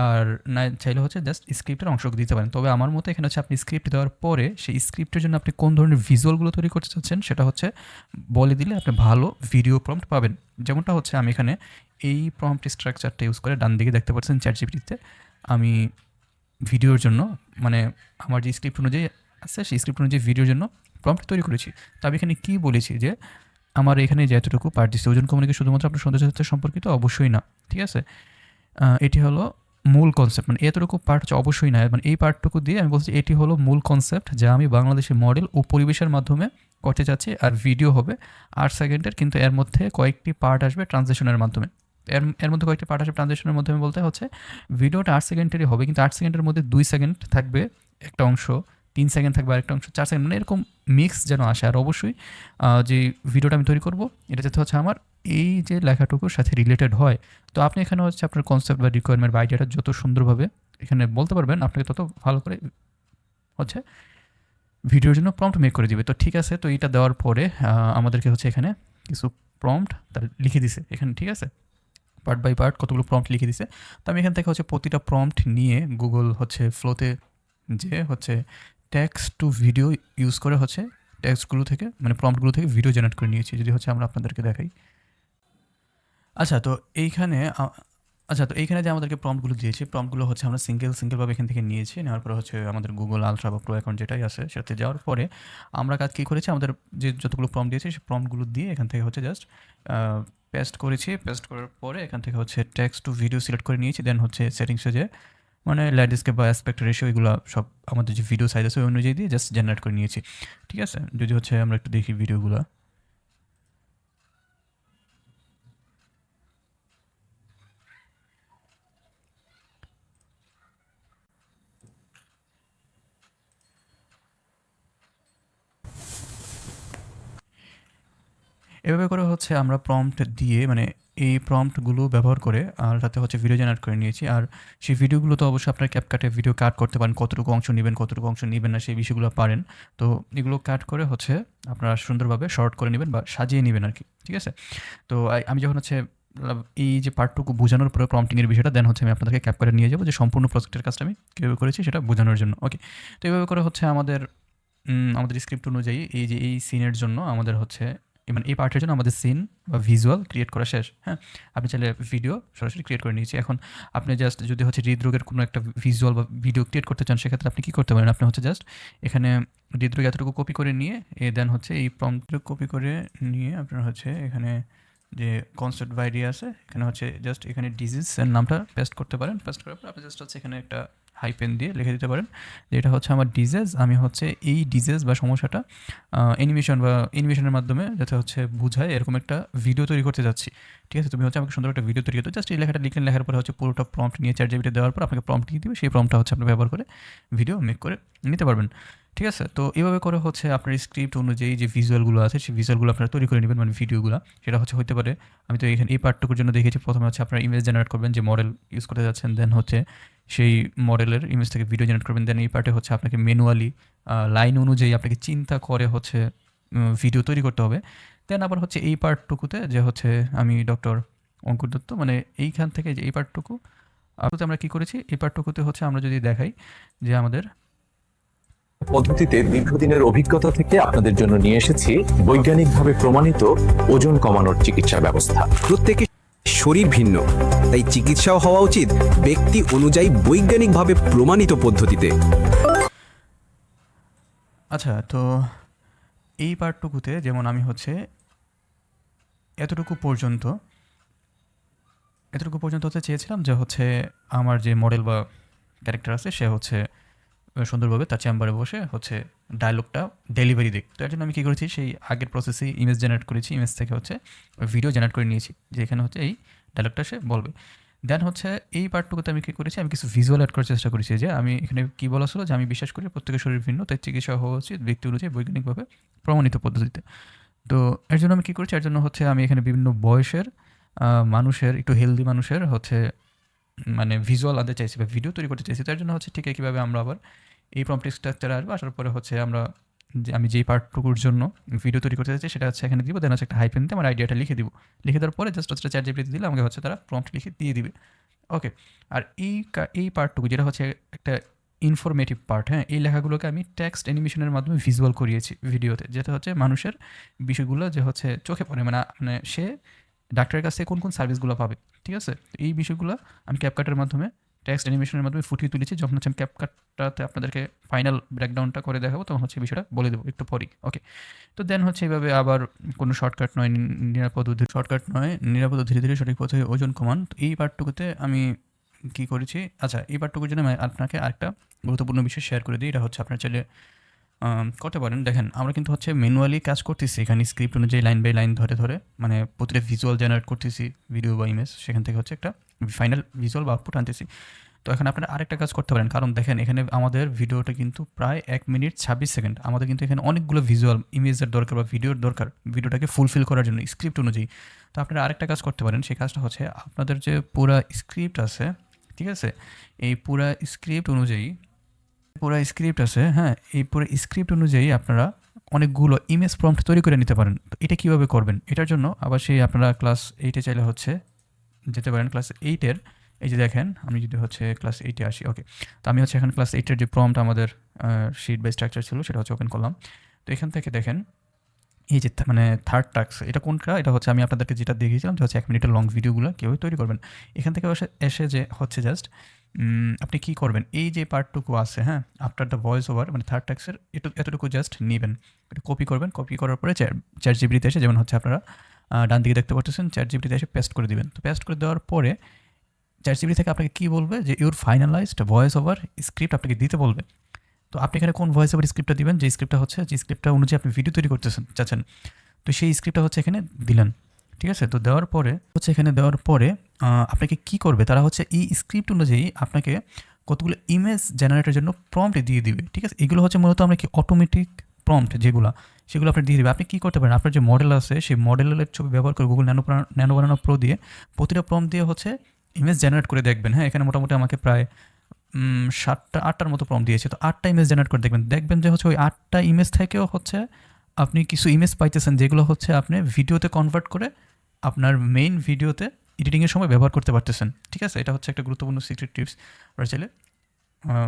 আর না চাইলে হচ্ছে জাস্ট স্ক্রিপ্টের অংশ দিতে পারেন। তবে আমার মতে এখানে হচ্ছে আপনি স্ক্রিপ্ট দেওয়ার পরে সেই স্ক্রিপ্টের জন্য আপনি কোন ধরনের ভিজুয়ালগুলো তৈরি করতে চাচ্ছেন সেটা হচ্ছে বলে দিলে আপনি ভালো ভিডিও প্রম্পট পাবেন। যেমনটা হচ্ছে আমি এখানে এই প্রম্পট স্ট্রাকচারটা ইউজ করে ডান দিকে দেখতে পাচ্ছেন চ্যাটজিপিটিতে আমি ভিডিওর জন্য আমার যে স্ক্রিপ্ট অনুযায়ী আছে সেই স্ক্রিপ্ট অনুযায়ী ভিডিওর জন্য প্রম্পট তৈরি করেছি। তো আমি এখানে কী বলেছি যে আমার এখানে যে এতটুকু পার্ট দিচ্ছে ওজন কমিউনিকে শুধুমাত্র আপনার সৌন্দর্যের সাথে সম্পর্কিত, অবশ্যই না, ঠিক আছে? এটি হলো মূল কনসেপ্ট, এতটুকু পার্ট হচ্ছে অবশ্যই না, এই পার্টটুকু দিয়ে আমি বলছি এটি হলো মূল কনসেপ্ট যা আমি বাংলাদেশের মডেল ও পরিবেশের মাধ্যমে করতে চাচ্ছি। আর ভিডিও হবে 8 সেকেন্ডের, কিন্তু এর মধ্যে কয়েকটি পার্ট আসবে ট্রানজিশনের মাধ্যমে। এর মধ্যে কয়েকটি পার্ট আসবে ট্রানজিশনের মাধ্যমে বলতে হচ্ছে ভিডিওটা 8 সেকেন্ডেরই হবে, কিন্তু 8 সেকেন্ডের মধ্যে 2 সেকেন্ড থাকবে একটা অংশ, 3 সেকেন্ড থাকবে আরেকটা অংশ, 4 সেকেন্ড, এরকম মিক্স যেন আসে। আর অবশ্যই যে ভিডিওটা আমি তৈরি করব এটা যাতে হচ্ছে আমার এই যে লেখাটুকুর সাথে রিলেটেড হয়। তো আপনি এখানে হচ্ছে আপনার কনসেপ্ট বা রিকোয়ারমেন্ট বা আইডিয়াটা যত সুন্দরভাবে এখানে বলতে পারবেন আপনাকে তত ভালো করে হচ্ছে ভিডিওর জন্য প্রম্পট মেক করে দিবে। তো ঠিক আছে, তো এইটা দেওয়ার পরে আমাদেরকে হচ্ছে এখানে কিছু প্রম্পট তার লিখে দিছে এখানে, ঠিক আছে? পার্ট বাই পার্ট কতগুলো প্রম্পট লিখে দিছে। তো আমি এখান থেকে হচ্ছে প্রতিটা প্রম্পট নিয়ে গুগল হচ্ছে ফ্লোতে যে হচ্ছে টেক্সট টু ভিডিও ইউজ করে হচ্ছে টেক্সটগুলো থেকে প্রম্পটগুলো থেকে ভিডিও জেনারেট করে নিয়েছি। যদি হচ্ছে আমরা আপনাদেরকে দেখাই। আচ্ছা, তো এইখানে যে আমাদেরকে প্রম্পটগুলো দিয়েছে, প্রম্পটগুলো হচ্ছে আমরা সিঙ্গেলভাবে এখান থেকে নিয়েছি। নেওয়ার পরে হচ্ছে আমাদের গুগল আলট্রা বা প্রো অ্যাকাউন্ট যেটাই আছে সেটাতে যাওয়ার পরে আমরা কাজ কী করেছি, আমাদের যে যতগুলো প্রম্পট দিয়েছে সেই প্রম্পটগুলো দিয়ে এখান থেকে হচ্ছে জাস্ট পেস্ট করেছি, পেস্ট করার পরে এখান থেকে হচ্ছে টেক্সট টু ভিডিও সিলেক্ট করে নিয়েছি, দেন হচ্ছে সেটিংসে যে মানে ল্যান্ডস্কেপ বা অ্যাসপেক্ট রেশিও এগুলো সব আমাদের যে ভিডিও সাইজ আছে ওই অনুযায়ী দিয়ে জাস্ট জেনারেট করে নিয়েছি। ঠিক আছে, যদি হচ্ছে আমরা একটু দেখি ভিডিওগুলো। এভাবে করে হচ্ছে আমরা প্রম্পট দিয়ে মানে এই প্রম্পটগুলো ব্যবহার করে আর সাথে হচ্ছে ভিডিও জেনারেট করে নিয়েছি। আর সেই ভিডিওগুলো তো অবশ্যই আপনার ক্যাপকাটে ভিডিও কাট করতে পারেন, কতটুকু অংশ নেবেন কতটুকু অংশ নেবেন না সেই বিষয়গুলো পারেন। তো এগুলো কাট করে হচ্ছে আপনারা সুন্দরভাবে শর্ট করে নেবেন বা সাজিয়ে নেবেন আর কি। ঠিক আছে, তো আমি যখন হচ্ছে এই যে পার্টটুকু বোঝানোর পরে প্রম্পটিংয়ের বিষয়টা দেন হচ্ছে আমি আপনাদেরকে ক্যাপকাটে নিয়ে যাবো যে সম্পূর্ণ প্রজেক্টের কাজটা আমি কীভাবে করেছি সেটা বোঝানোর জন্য। ওকে, তো এইভাবে করে হচ্ছে আমাদের স্ক্রিপ্ট অনুযায়ী এই যে এই সিনের জন্য আমাদের হচ্ছে মানে এই পার্টের জন্য আমাদের সিন বা ভিজুয়াল ক্রিয়েট করা শেষ। হ্যাঁ, আপনি চাইলে ভিডিও সরাসরি ক্রিয়েট করে নিয়েছি। এখন আপনি জাস্ট যদি হচ্ছে হৃদরোগের কোনো একটা ভিজুয়াল বা ভিডিও ক্রিয়েট করতে চান সেক্ষেত্রে আপনি কী করতে পারেন, আপনি হচ্ছে জাস্ট এখানে হৃদরোগ এতটুকু কপি করে নিয়ে দেন হচ্ছে এই প্রম্পটটা কপি করে নিয়ে আপনার হচ্ছে এখানে যে কনসেপ্ট আইডিয়া আছে এখানে হচ্ছে জাস্ট এখানে ডিজিজের নামটা পেস্ট করতে পারেন। পেস্ট করার পর আপনি জাস্ট হচ্ছে এখানে একটা হাইপেন দিয়ে লিখে দিতে পারেন যে এটা হচ্ছে আমার ডিজিজ, আমি হচ্ছে এই ডিজিজ বা সমস্যাটা অ্যানিমেশনের মাধ্যমে যাতে হচ্ছে বুঝায় এরকম একটা ভিডিও তৈরি করতে যাচ্ছি। ঠিক আছে, তুমি হচ্ছে আমাকে সুন্দর একটা ভিডিও তৈরি করতে জাস্ট এই লেখাটা লিখলেন, লেখার পরে হচ্ছে পুরোটা প্রম্পট নিয়ে চ্যাটজিপিটি দেওয়ার পর আপনাকে প্রম্পট দিয়ে দিবে, সেই প্রম্পটটা হচ্ছে আপনি ব্যবহার করে ভিডিও মেক করে নিতে পারবেন। ঠিক আছে, তো এইভাবে করে হচ্ছে আপনার স্ক্রিপ্ট অনুযায়ী যে ভিজুয়ালগুলো আছে সেই ভিজুয়ালগুলো আপনারা তৈরি করে নেবেন, মানে ভিডিওগুলো সেটা হচ্ছে হতে পারে। আমি তো এখানে এই পার্টটুকুর জন্য দেখেছি প্রথমে হচ্ছে আপনার ইমেজ জেনারেট করবেন, যে মডেল ইউজ করতে যাচ্ছেন, দেন হচ্ছে সেই মডেলের ইমেজ থেকে ভিডিও জেনারেট করবেন, দেন এই পার্টে হচ্ছে আপনাকে ম্যানুয়ালি লাইন অনুযায়ী আপনাকে চিন্তা করে হচ্ছে ভিডিও তৈরি করতে হবে। দেন আবার হচ্ছে এই পার্টটুকুতে যে হচ্ছে আমি ডক্টর অঙ্কুর দত্ত, মানে এইখান থেকে যে এই পার্টটুকু আমরা কী করেছি, এই পার্টটুকুতে হচ্ছে আমরা যদি দেখাই যে আমাদের পদ্ধতিতে দীর্ঘদিনের অভিজ্ঞতা থেকে আপনাদের জন্য নিয়ে এসেছি বৈজ্ঞানিকভাবে প্রমাণিত ওজন কমানোর চিকিৎসা ব্যবস্থা। প্রত্যেকের শরীর ভিন্ন, তাই চিকিৎসাও হওয়া উচিত ব্যক্তি অনুযায়ী বৈজ্ঞানিকভাবে প্রমাণিত পদ্ধতিতে। আচ্ছা, তো এই পার্টটুকুতে যেমন আমি হচ্ছে এতটুকু পর্যন্ত হচ্ছে চেয়েছিলাম যে হচ্ছে আমার যে মডেল বা ক্যারেক্টার আছে সে হচ্ছে সুন্দরভাবে তার চেম্বারে বসে হচ্ছে ডায়লগটা ডেলিভারি দিক। তো এর জন্য আমি কী করেছি, সেই আগের প্রসেসেই ইমেজ জেনারেট করেছি, ইমেজ থেকে হচ্ছে ভিডিও জেনারেট করে নিয়েছি যে এখানে হচ্ছে এই ডায়লগটা সে বলবে। দেন হচ্ছে এই পার্টটুকুতে আমি কী করেছি, আমি কিছু ভিজুয়াল অ্যাড করার চেষ্টা করেছি যে আমি এখানে কী বলা ছিল যে আমি বিশ্বাস করি প্রত্যেকের শরীর ভিন্ন, তাই চিকিৎসা হওয়া উচিত ব্যক্তি অনুযায়ী বৈজ্ঞানিকভাবে প্রমাণিত পদ্ধতিতে। তো এর জন্য আমি কী করেছি, এর জন্য হচ্ছে আমি এখানে বিভিন্ন বয়সের মানুষের, একটু হেলদি মানুষের হচ্ছে মানে ভিজুয়াল আনতে চাইছি বা ভিডিও তৈরি করতে চাইছি। তার জন্য হচ্ছে ঠিক কীভাবে আমরা আবার এই প্রম্পট স্ট্রাকচারে আসবো, আসার পরে হচ্ছে আমরা যে আমি যেই পার্টটুকুর জন্য ভিডিও তৈরি করতে চাইছি সেটা হচ্ছে এখানে দিব, দেন হচ্ছে একটা হাইপেন দিয়ে আমার আইডিয়াটা লিখে দিব। লিখে দেওয়ার পরে জাস্ট হচ্ছে চ্যাটজিপিটি দিলে আমাকে হচ্ছে তারা প্রম্পট লিখে দিয়ে দিবে। ওকে, আর এই পার্টটুকু যেটা হচ্ছে একটা ইনফরমেটিভ পার্ট, হ্যাঁ, এই লেখাগুলোকে আমি টেক্সট অ্যানিমেশনের মাধ্যমে ভিজুয়াল করিয়েছি ভিডিওতে, যেটা হচ্ছে মানুষের বিষয়গুলো যে হচ্ছে চোখে পড়ে, মানে সে ডাক্তারের কাছে কোন কোন সার্ভিসগুলো পাবে। ঠিক আছে, তো এই বিষয়গুলো আমি ক্যাপকাটের মাধ্যমে টেক্সট অ্যানিমেশনের মাধ্যমে ফুটিয়ে তুলেছি। যখন হচ্ছে আমি ক্যাপকাটটাতে আপনাদেরকে ফাইনাল ব্রেকডাউনটা করে দেখাবো তখন হচ্ছে বিষয়টা বলে দেবো একটু পরই। ওকে, তো দেন হচ্ছে এইভাবে আবার কোনো শর্টকাট নয়, নিরাপদ ধীরে ধীরে সঠিক পথে ওজন কমান। তো এই পার্টটুকুতে আমি কী করেছি, আচ্ছা এই পার্টটুকুর জন্য আমি আপনাকে আরেকটা গুরুত্বপূর্ণ বিষয় শেয়ার করে দিই। এটা হচ্ছে আপনার চাইলে করতে পারেন। দেখেন আমরা কিন্তু হচ্ছে ম্যানুয়ালি কাজ করতেছি এখানে স্ক্রিপ্ট অনুযায়ী লাইন বাই লাইন ধরে ধরে, মানে প্রতিটা ভিজুয়াল জেনারেট করতেছি ভিডিও বা ইমেজ, সেখান থেকে হচ্ছে একটা ফাইনাল ভিজুয়াল বা আউটপুট আনতেছি। তো এখানে আপনারা আরেকটা কাজ করতে পারেন, কারণ দেখেন এখানে আমাদের ভিডিওটা কিন্তু প্রায় 1 মিনিট 26 সেকেন্ড, আমাদের কিন্তু এখানে অনেকগুলো ভিজুয়াল ইমেজের দরকার বা ভিডিওর দরকার ভিডিওটাকে ফুলফিল করার জন্য স্ক্রিপ্ট অনুযায়ী। তো আপনারা আরেকটা কাজ করতে পারেন, সেই কাজটা হচ্ছে আপনাদের যে পুরা স্ক্রিপ্ট আছে, ঠিক আছে, এই পুরা স্ক্রিপ্ট আছে, হ্যাঁ, এই পুরো স্ক্রিপ্ট অনুযায়ী আপনারা অনেকগুলো ইমেজ প্রম্পট তৈরি করে নিতে পারেন। তো এটা কীভাবে করবেন, এটার জন্য আবার সেই আপনারা ক্লাস 8-এ চাইলে হচ্ছে যেতে পারেন। ক্লাস 8-এর এই যে দেখেন আমি যদি হচ্ছে ক্লাস 8-এ আসি, ওকে, তো আমি হচ্ছে এখন ক্লাস 8-এর যে প্রম্পট আমাদের শিট বাই স্ট্রাকচার ছিল সেটা হচ্ছে ওপেন করলাম। তো এখান থেকে দেখেন এই যে মানে থার্ড টাস্ক, এটা কোনটা, এটা হচ্ছে আমি আপনাদেরকে যেটা দেখিয়েছিলাম যে হচ্ছে 1 মিনিটের লং ভিডিওগুলো কীভাবে তৈরি করবেন। এখান থেকে এসে যে হচ্ছে জাস্ট আপনি কী করবেন, এই যে পার্টটুকু আছে, হ্যাঁ, আফটার দ্য ভয়েস ওভার মানে থার্ড টাস্কের এতটুকু জাস্ট নেবেন, এটা কপি করবেন। কপি করার পরে চ্যাটজিপিটিতে এসে যেমন হচ্ছে আপনারা ডান দিকে দেখতে পাচ্ছেন চ্যাট জিপিটিতে এসে পেস্ট করে দিবেন। তো পেস্ট করে দেওয়ার পরে চ্যাট জিপিটি থেকে আপনাকে কী বলবে যে your finalised voice over script আপনাকে দিতে বলবে। তো আপনি এখানে কোন ভয়েস ওভার স্ক্রিপ্টটা দিবেন, যে স্ক্রিপ্টটা হচ্ছে যে স্ক্রিপ্টটা অনুযায়ী আপনি ভিডিও তৈরি করতেছেন চাচ্ছেন, তো সেই স্ক্রিপ্টটা হচ্ছে এখানে দিলেন। ঠিক আছে, তো দেওয়ার পরে হচ্ছে এখানে দেওয়ার পরে আপনাকে কি করবে, তারা হচ্ছে এই স্ক্রিপ্ট অনুযায়ী আপনাকে কতগুলো ইমেজ জেনারেটের জন্য প্রম্পট দিয়ে দিবে। ঠিক আছে, এগুলো হচ্ছে মূলত আমরা কি অটোমেটিক প্রম্পট যেগুলো, সেগুলো আপনি দিয়ে দিবে। আপনি কী করতে পারেন, আপনার যে মডেল আছে সেই মডেলের ছবি ব্যবহার করে গুগল ন্যানো বানানো প্রো দিয়ে প্রতিটা প্রম্পট দিয়ে হচ্ছে ইমেজ জেনারেট করে দেখবেন। হ্যাঁ, এখানে মোটামুটি আমাকে প্রায় 7-8টার মতো প্রম্পট দিয়েছে। তো 8টা ইমেজ জেনারেট করে দেখবেন যে হচ্ছে ওই 8টা ইমেজ থেকেও হচ্ছে আপনি কিছু ইমেজ পাইতেছেন যেগুলো হচ্ছে আপনি ভিডিওতে কনভার্ট করে আপনার মেইন ভিডিওতে এডিটিংয়ের সময় ব্যবহার করতে পারতেছেন। ঠিক আছে, এটা হচ্ছে একটা গুরুত্বপূর্ণ সিক্রেট টিপস, আপনারা চাইলে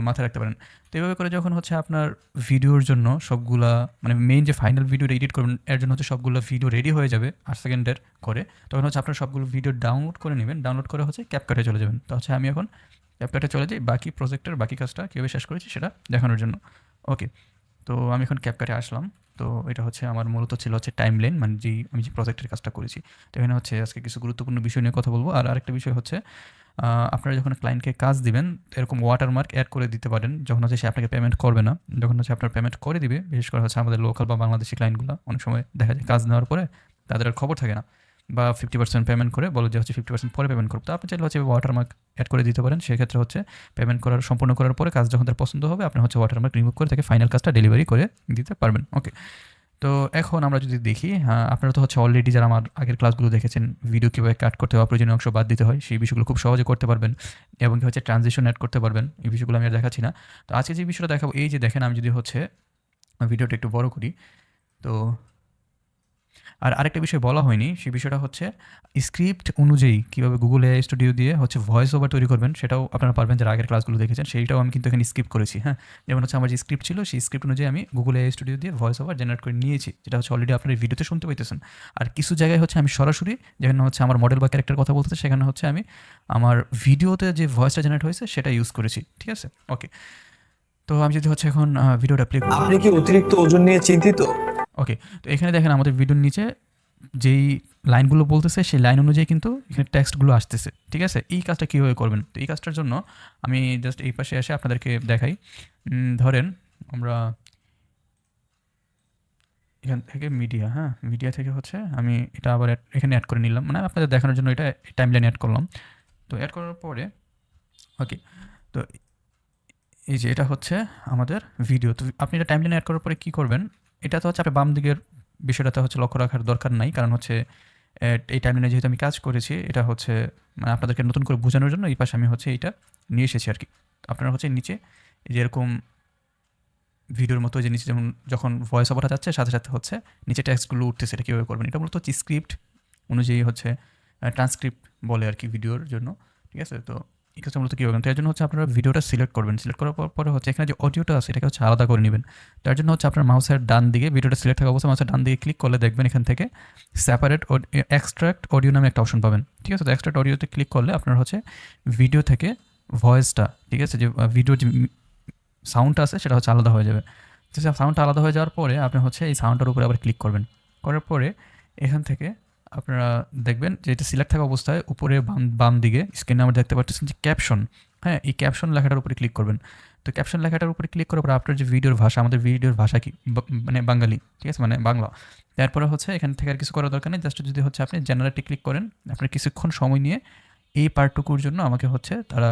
মাথায় রাখতে পারেন। তো এইভাবে করে যখন হচ্ছে আপনার ভিডিওর জন্য সবগুলা মানে মেইন যে ফাইনাল ভিডিওটা এডিট করবেন এর জন্য হচ্ছে সবগুলো ভিডিও রেডি হয়ে যাবে 8 সেকেন্ডের করে, তখন হচ্ছে আপনার সবগুলো ভিডিও ডাউনলোড করে নেবেন, ডাউনলোড করে হচ্ছে ক্যাপকাটে চলে যাবেন। তো হচ্ছে আমি এখন ক্যাপকাটে চলে যাই বাকি প্রজেক্টের বাকি কাজটা কীভাবে শেষ করেছি সেটা দেখানোর জন্য। ওকে, তো আমি এখন ক্যাপকাটে আসলাম। তো এটা হচ্ছে আমার মূলত ছিল হচ্ছে টাইমলাইন, মানে আমি যে প্রজেক্টের কাজটা করেছি। তো এখানে হচ্ছে আজকে কিছু গুরুত্বপূর্ণ বিষয় নিয়ে কথা বলবো। আর আরেকটা বিষয় হচ্ছে আপনারা যখন ক্লায়েন্টকে কাজ দিবেন এরকম ওয়াটারমার্ক অ্যাড করে দিতে পারেন যখন হচ্ছে সে আপনাকে পেমেন্ট করবে না। যখন হচ্ছে আপনার পেমেন্ট করে দিবে, বিশেষ করে হচ্ছে আমাদের লোকাল বা বাংলাদেশি ক্লায়েন্টগুলো অনেক সময় দেখা যায় কাজ নেওয়ার পরে তাদের আর খবর থাকে না, বা 50% পেমেন্ট করে বলে যে হচ্ছে 50% পরে পেমেন্ট করবো। তো আপনি চাইলে হচ্ছে ওয়াটারমার্ক অ্যাড করে দিতে পারেন। সেক্ষেত্রে হচ্ছে পেমেন্ট সম্পূর্ণ করার পরে কাজ যখন তার পছন্দ হবে আপনি হচ্ছে ওয়াটারমার্ক রিমুভ করে তাকে ফাইনাল কাজটা ডেলিভারি করে দিতে পারবেন। ওকে, তো এখন আমরা যদি দেখি, আপনারা তো হচ্ছে অলরেডি যারা আমার আগের ক্লাসগুলো দেখেছেন ভিডিও কীভাবে কাট করতে হয়, অপ্রয়োজনীয় অংশ বাদ দিতে হয়, সেই বিষয়গুলো খুব সহজে করতে পারবেন এবং কি হচ্ছে ট্রানজিশন অ্যাড করতে পারবেন। এই বিষয়গুলো আমি আর দেখাচ্ছি না। তো আজকে যে বিষয়টা দেখাবো, এই যে দেখেন আমি যদি হচ্ছে ভিডিওটা একটু বড় করি, তো আর আরেকটা বিষয় বলা হয়নি, সেই বিষয়টা হচ্ছে স্ক্রিপ্ট অনুযায়ী কীভাবে গুগল এআই স্টুডিও দিয়ে হচ্ছে ভয়েস ওভার তৈরি করবেন, সেটাও আপনারা পারবেন যারা আগের ক্লাসগুলো দেখেছেন। সেইটাও আমি কিন্তু এখানে স্ক্রিপ্ট করেছি। হ্যাঁ, যেমন হচ্ছে আমার যে স্ক্রিপ্ট ছিল সেই স্ক্রিপ্ট অনুযায়ী আমি গুগল এআই স্টুডিও দিয়ে ভয়েস ওভার জেনারেট করে নিয়েছি, যেটা হচ্ছে অলরেডি আপনার ভিডিওতে শুনতে পাইতেছেন। আর কিছু জায়গায় হচ্ছে আমি সরাসরি যেখানে হচ্ছে আমার মডেল বা ক্যারেক্টার কথা বলতেছে সেখানে হচ্ছে আমি আমার ভিডিওতে যে ভয়েসটা জেনারেট হয়েছে সেটা ইউজ করেছি। ঠিক আছে, ওকে, তো আমি যদি হচ্ছে এখন ভিডিওটা প্লে করি। আপনি কি অতিরিক্ত ওজন নিয়ে চিন্তিত? ওকে, তো এখানে দেখেন আমাদের ভিডিওর নিচে যেই লাইনগুলো বলতেছে সেই লাইন অনুযায়ী কিন্তু এখানে টেক্সটগুলো আসতেছে। ঠিক আছে, এই কাজটা কীভাবে করবেন, তো এই কাজটার জন্য আমি জাস্ট এই পাশে এসে আপনাদেরকে দেখাই। ধরেন আমরা এখান থেকে মিডিয়া, হ্যাঁ মিডিয়া থেকে হচ্ছে আমি এটা আবার এখানে অ্যাড করে নিলাম, মানে আপনাদের দেখানোর জন্য এটা টাইমলাইন অ্যাড করলাম। তো অ্যাড করার পরে ওকে, তো এই যে এটা হচ্ছে আমাদের ভিডিও। তো আপনি এটা টাইমলাইন অ্যাড করার পরে কী করবেন, এটা তো হচ্ছে আপনি বাম দিকের বিষয়টাতে হচ্ছে লক্ষ্য রাখার দরকার নাই, কারণ হচ্ছে এই টাইমলাইনে যেহেতু আমি কাজ করেছি এটা হচ্ছে মানে আপনাদেরকে নতুন করে বোঝানোর জন্য এই পাশে আমি হচ্ছে এইটা নিয়ে এসেছি আর কি। আপনারা হচ্ছে নিচে যেরকম ভিডিওর মতো যে নিচে যেমন যখন ভয়েস ওভারটা যাচ্ছে সাথে সাথে হচ্ছে নিচে টেক্সটগুলো উঠতেছে, এটা কীভাবে করবেন, এটা মূলত হচ্ছে স্ক্রিপ্ট অনুযায়ী হচ্ছে ট্রান্সক্রিপ্ট বলে আর কি ভিডিওর জন্য। ঠিক আছে, তো এই কাজটা মূলত কী করবেন, তার জন্য হচ্ছে আপনারা ভিডিওটা সিলেক্ট করবেন। সিলেক্ট করার পরে হচ্ছে এখানে যে অডিওটা আছে এটাকে হচ্ছে আলাদা করে নেবেন। তার জন্য হচ্ছে আপনার মাউসের ডান দিকে ভিডিওটা সিলেক্ট থাকা অবস্থায় মাউসের ডান দিকে ক্লিক করলে দেখবেন এখান থেকে সেপারেট এক্সট্রাক্ট অডিও নামে একটা অপশন পাবেন। ঠিক আছে, তো এক্সট্রাক্ট অডিওতে ক্লিক করলে আপনার হচ্ছে ভিডিও থেকে ভয়েসটা, ঠিক আছে, যে ভিডিওর যে সাউন্ডটা আছে সেটা হচ্ছে আলাদা হয়ে যাবে। তো সাউন্ডটা আলাদা হয়ে যাওয়ার পরে আপনি হচ্ছে এই সাউন্ডটার উপরে আবার ক্লিক করবেন। করার পরে এখান থেকে আপনারা দেখবেন যে এটা সিলেক্ট থাকা অবস্থায় উপরে বাম দিকে স্ক্রিনে আমরা দেখতে পাচ্ছেন যে ক্যাপশন, হ্যাঁ এই ক্যাপশন লেখাটার উপরে ক্লিক করবেন। তো ক্যাপশন লেখাটার উপরে ক্লিক করার পরে আপনার যে ভিডিওর ভাষা, আমাদের ভিডিওর ভাষা কি মানে বাঙালি, ঠিক আছে, মানে বাংলা। তারপরে হচ্ছে এখান থেকে আর কিছু করার দরকার নেই, জাস্ট যদি হচ্ছে আপনি জেনারেটে ক্লিক করেন আপনার কিছুক্ষণ সময় নিয়ে এই পার্টটুকুর জন্য আমাকে হচ্ছে তারা